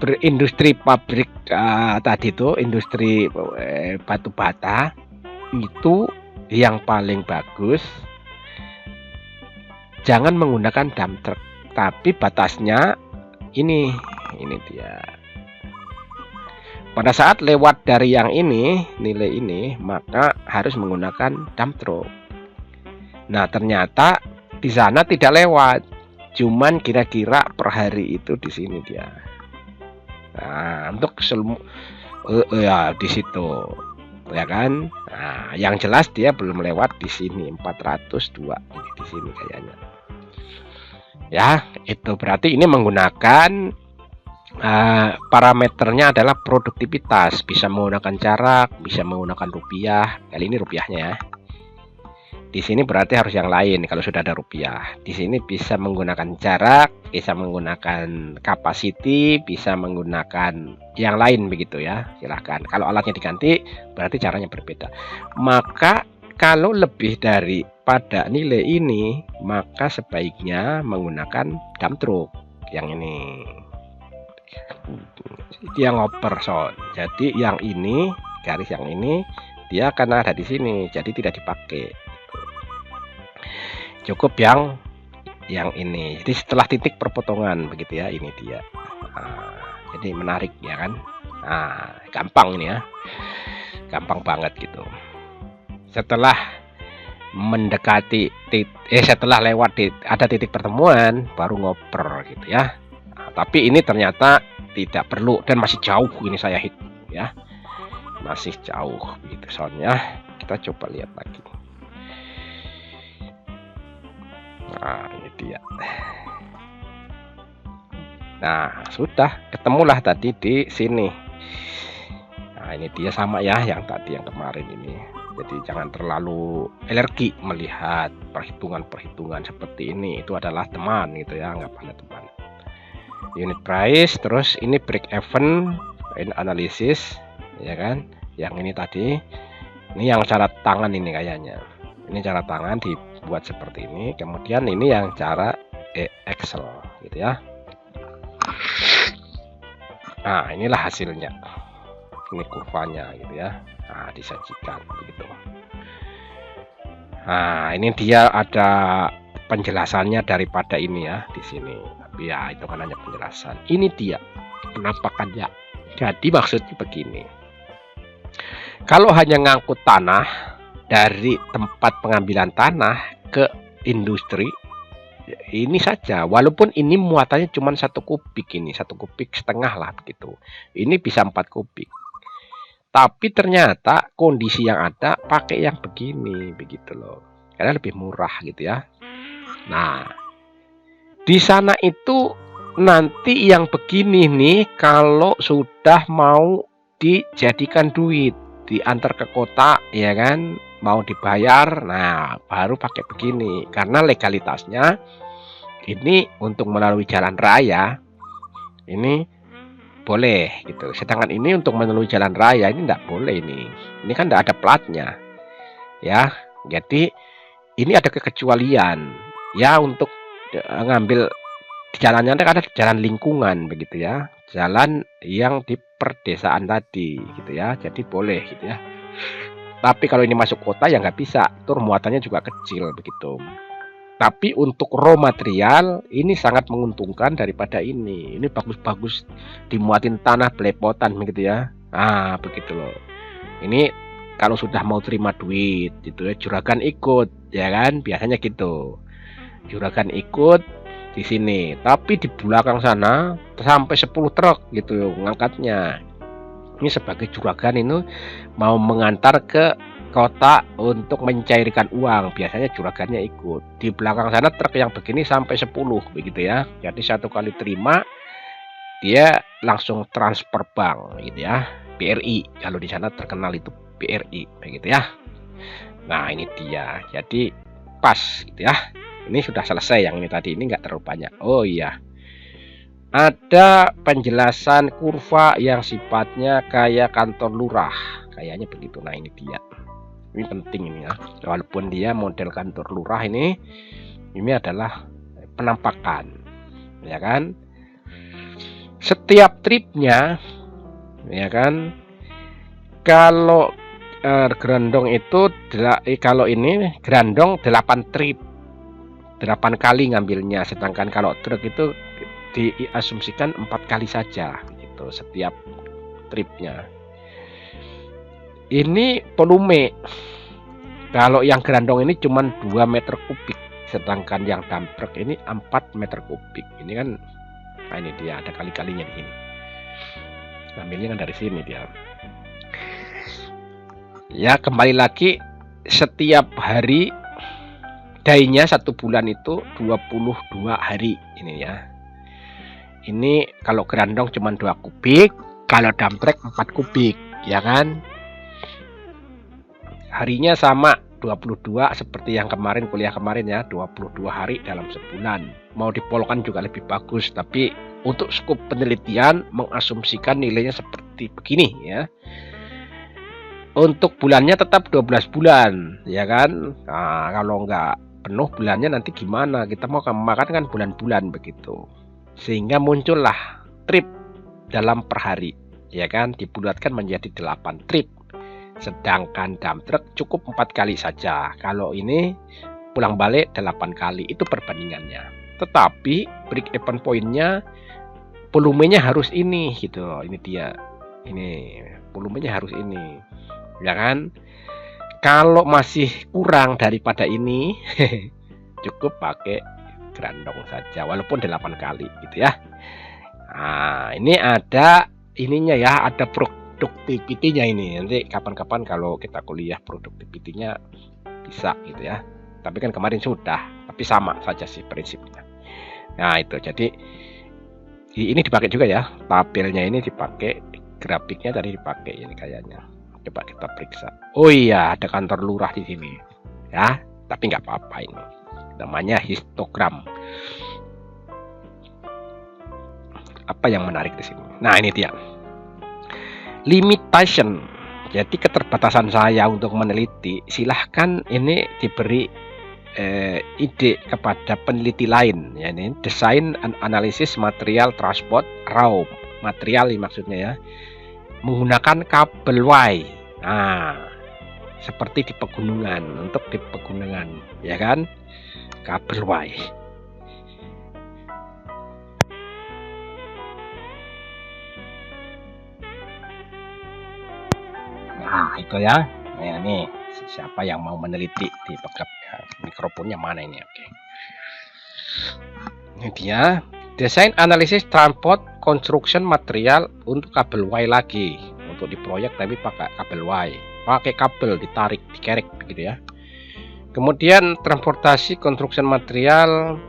berindustri pabrik tadi itu industri batu bata itu yang paling bagus jangan menggunakan dump truck, tapi batasnya ini dia. Pada saat lewat dari yang ini nilai ini maka harus menggunakan dump truck. Nah ternyata di sana tidak lewat, cuman kira-kira per hari itu di sini dia. Nah, untuk ya di situ, ya kan? Nah, yang jelas dia belum lewat di sini 402 ini di sini kayaknya. Ya, itu berarti ini menggunakan parameternya adalah produktivitas, bisa menggunakan jarak, bisa menggunakan rupiah. Kali ini rupiahnya ya. Di sini berarti harus yang lain kalau sudah ada rupiah. Di sini bisa menggunakan jarak, bisa menggunakan capacity, bisa menggunakan yang lain begitu ya. Silahkan. Kalau alatnya diganti berarti caranya berbeda. Maka kalau lebih daripada nilai ini, maka sebaiknya menggunakan dump truck yang ini. Dia ngoper Son. Jadi yang ini, garis yang ini dia akan ada di sini, jadi tidak dipakai. Cukup yang ini. Jadi setelah titik perpotongan begitu ya, ini dia. Nah, jadi menarik ya kan. Nah, gampang ini ya, gampang banget gitu. Setelah mendekati setelah lewat ada titik pertemuan baru ngoper gitu ya. Nah, tapi ini ternyata tidak perlu dan masih jauh ini saya hit ya, masih jauh gitu soalnya. Kita coba lihat lagi. Nah, ini dia. Nah, sudah ketemulah tadi di sini. Nah, ini dia sama ya yang tadi yang kemarin ini. Jadi jangan terlalu alergi melihat perhitungan-perhitungan seperti ini. Itu adalah teman gitu ya, nggak pada teman. Unit price, terus ini break even, ini analisis, ya kan? Yang ini tadi, ini yang cara tangan ini kayaknya. Ini cara tangan dibuat seperti ini. Kemudian ini yang cara Excel gitu ya. Nah, inilah hasilnya. Ini kurvanya gitu ya. Nah, disajikan begitu. Nah, ini dia ada penjelasannya daripada ini ya di sini. Tapi ya itu kan hanya penjelasan. Ini dia penampakannya. Jadi maksudnya begini. Kalau hanya ngangkut tanah dari tempat pengambilan tanah ke industri, ini saja, walaupun ini muatannya cuma 1 kubik, ini 1,5 kubik lah begitu, ini bisa 4 kubik, tapi ternyata kondisi yang ada pakai yang begini begitu loh, karena lebih murah gitu ya. Nah di sana itu nanti yang begini nih kalau sudah mau dijadikan duit, diantar ke kota ya kan, mau dibayar, nah baru pakai begini. Karena legalitasnya ini untuk melalui jalan raya ini boleh gitu. Sedangkan ini untuk melalui jalan raya ini enggak boleh ini. Ini kan enggak ada platnya. Ya. Jadi ini ada kekecualian ya untuk ngambil jalannya ada jalan lingkungan begitu ya. Jalan yang di perdesaan tadi gitu ya. Jadi boleh gitu ya. Tapi kalau ini masuk kota ya nggak bisa. Tur muatannya juga kecil begitu. Tapi untuk raw material ini sangat menguntungkan daripada ini. Ini bagus-bagus dimuatin tanah belepotan begitu ya. Nah, begitu loh. Ini kalau sudah mau terima duit gitu ya, juragan ikut ya kan, biasanya gitu. Juragan ikut di sini, tapi di belakang sana sampai 10 truk gitu ngangkatnya. Ini sebagai juragan ini mau mengantar ke kota untuk mencairkan uang, biasanya juragannya ikut. Di belakang sana truk yang begini sampai 10 begitu ya. Jadi satu kali terima dia langsung transfer bank gitu ya. BRI kalau di sana terkenal itu BRI begitu ya. Nah, ini dia. Jadi pas gitu ya. Ini sudah selesai yang ini tadi, ini enggak terlalu banyak. Oh iya. Ada penjelasan kurva yang sifatnya kayak kantor lurah. Kayaknya begitu. Nah, ini dia. Ini penting ini ya. Walaupun dia model kantor lurah ini adalah penampakan. Ya kan? Setiap tripnya ya kan, kalau grandong itu kalau ini grandong 8 trip, 8 kali ngambilnya, sedangkan kalau truk itu diasumsikan 4 kali saja gitu setiap tripnya. Ini volume, kalau yang grandong ini cuma 2 meter kubik, sedangkan yang dump truck ini 4 meter kubik. Ini kan, nah ini dia ada kali-kalinya di sini. Ambilnya kan dari sini dia. Ya kembali lagi, setiap hari dainya 1 bulan itu 22 hari ini ya. Ini kalau grandong cuma 2 kubik, kalau dump truck 4 kubik ya kan. Harinya sama 22 seperti yang kemarin kuliah kemarin ya, 22 hari dalam sebulan. Mau dipolkan juga lebih bagus, tapi untuk skop penelitian mengasumsikan nilainya seperti begini ya. Untuk bulannya tetap 12 bulan ya kan. Nah, kalau nggak penuh bulannya nanti gimana? Kita mau makan kan bulan-bulan begitu. Sehingga muncullah trip dalam per hari ya kan, dibulatkan menjadi 8 trip. Sedangkan dump truck cukup 4 kali saja. Kalau ini pulang balik 8 kali, itu perbandingannya. Tetapi break even point-nya volumenya harus ini gitu. Ini dia. Ini volumenya harus ini. Ya kan? Kalau masih kurang daripada ini cukup pakai grandong saja walaupun 8 kali gitu ya. Nah, ini ada ininya ya, ada produktivitinya ini. Nanti kapan-kapan kalau kita kuliah produktivitinya bisa gitu ya. Tapi kan kemarin sudah, tapi sama saja sih prinsipnya. Nah, itu jadi ini dipakai juga ya. Tabelnya ini dipakai, grafiknya tadi dipakai ini kayaknya. Coba kita periksa. Oh iya, ada kantor lurah di sini. Ya, tapi nggak apa-apa ini. Namanya histogram. Apa yang menarik di sini? Nah, ini dia. Limitation. Jadi keterbatasan saya untuk meneliti, silahkan ini diberi ide kepada peneliti lain, ya ini desain and analisis material transport raw material maksudnya ya, menggunakan kabel Y. Nah, seperti di pegunungan, untuk di pegunungan ya kan, kabel Y. Nah, itu ya. Nah, ini siapa yang mau meneliti di backup ya, mikrofonnya mana ini? Oke. Ini dia desain analisis transport construction material untuk kabel Y lagi, untuk di proyek tapi pakai kabel Y, pakai kabel ditarik dikerek begitu ya. Kemudian transportasi construction material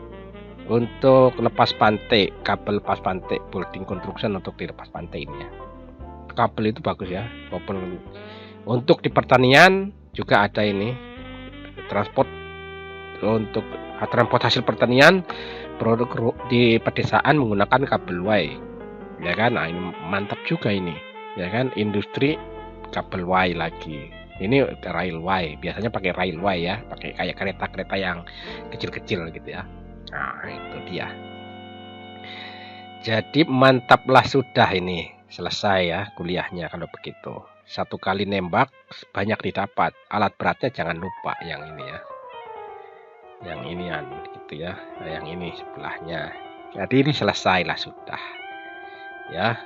untuk lepas pantai, kabel lepas pantai, boarding construction untuk dilepas pantai ini ya. Kabel itu bagus ya. Walaupun untuk di pertanian juga ada ini untuk transport hasil pertanian, produk di pedesaan menggunakan kabel Y, ya kan. Nah, ini mantap juga ini, ya kan. Industri kabel Y lagi. Ini railway, biasanya pakai railway ya, pakai kayak kereta-kereta yang kecil-kecil gitu ya. Nah, itu dia. Jadi mantaplah, sudah ini selesai ya kuliahnya kalau begitu. Satu kali nembak banyak didapat. Alat beratnya jangan lupa yang ini ya. Yang inian gitu ya. Yang ini sebelahnya. Jadi ini selesai lah sudah. Ya.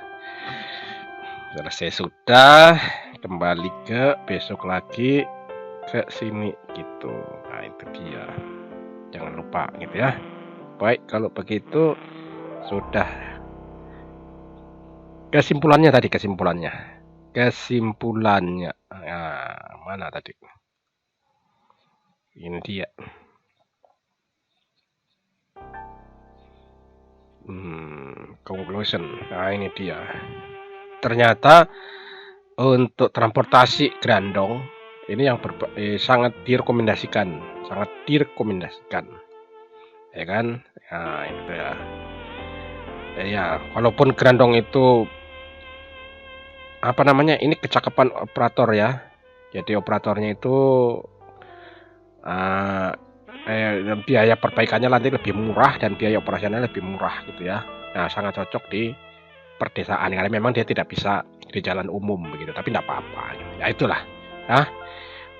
Selesai sudah. Kembali ke besok lagi ke sini gitu. Nah, itu dia. Jangan lupa gitu ya. Baik, kalau begitu sudah. Kesimpulannya, nah, mana tadi, ini dia. Conclusion. Nah, ini dia. Ternyata untuk transportasi grandong ini yang sangat direkomendasikan, ya kan. Nah, itu ya. Ya, walaupun grandong itu apa namanya, ini kecakapan operator ya. Jadi operatornya itu biaya perbaikannya nanti lebih murah dan biaya operasionalnya lebih murah gitu ya. Nah, sangat cocok di perdesaan karena memang dia tidak bisa di jalan umum begitu, tapi tidak apa-apa ya, itulah ya.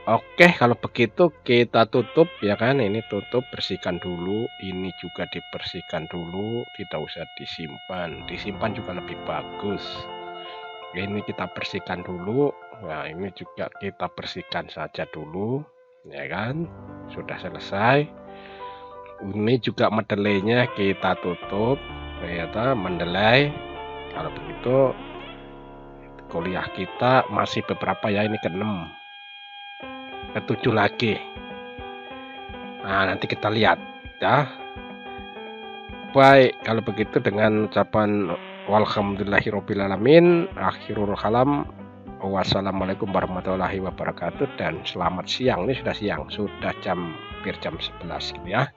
Oke, kalau begitu kita tutup ya kan. Ini tutup, bersihkan dulu, ini juga dibersihkan dulu, tidak usah disimpan juga lebih bagus. Ini kita bersihkan dulu. Nah, ini juga kita bersihkan saja dulu, ya kan. Sudah selesai. Ini juga mendelainya kita tutup, ternyata mendelai. Kalau begitu kuliah kita masih beberapa ya, ini ke-6, ke-7 lagi. Nah, nanti kita lihat ya. Baik, kalau begitu dengan ucapan walhamdulillahirobbilalamin, akhirul kalam, wassalamualaikum warahmatullahi wabarakatuh, dan selamat siang. Ini sudah siang, sudah hampir jam 11 gitu ya.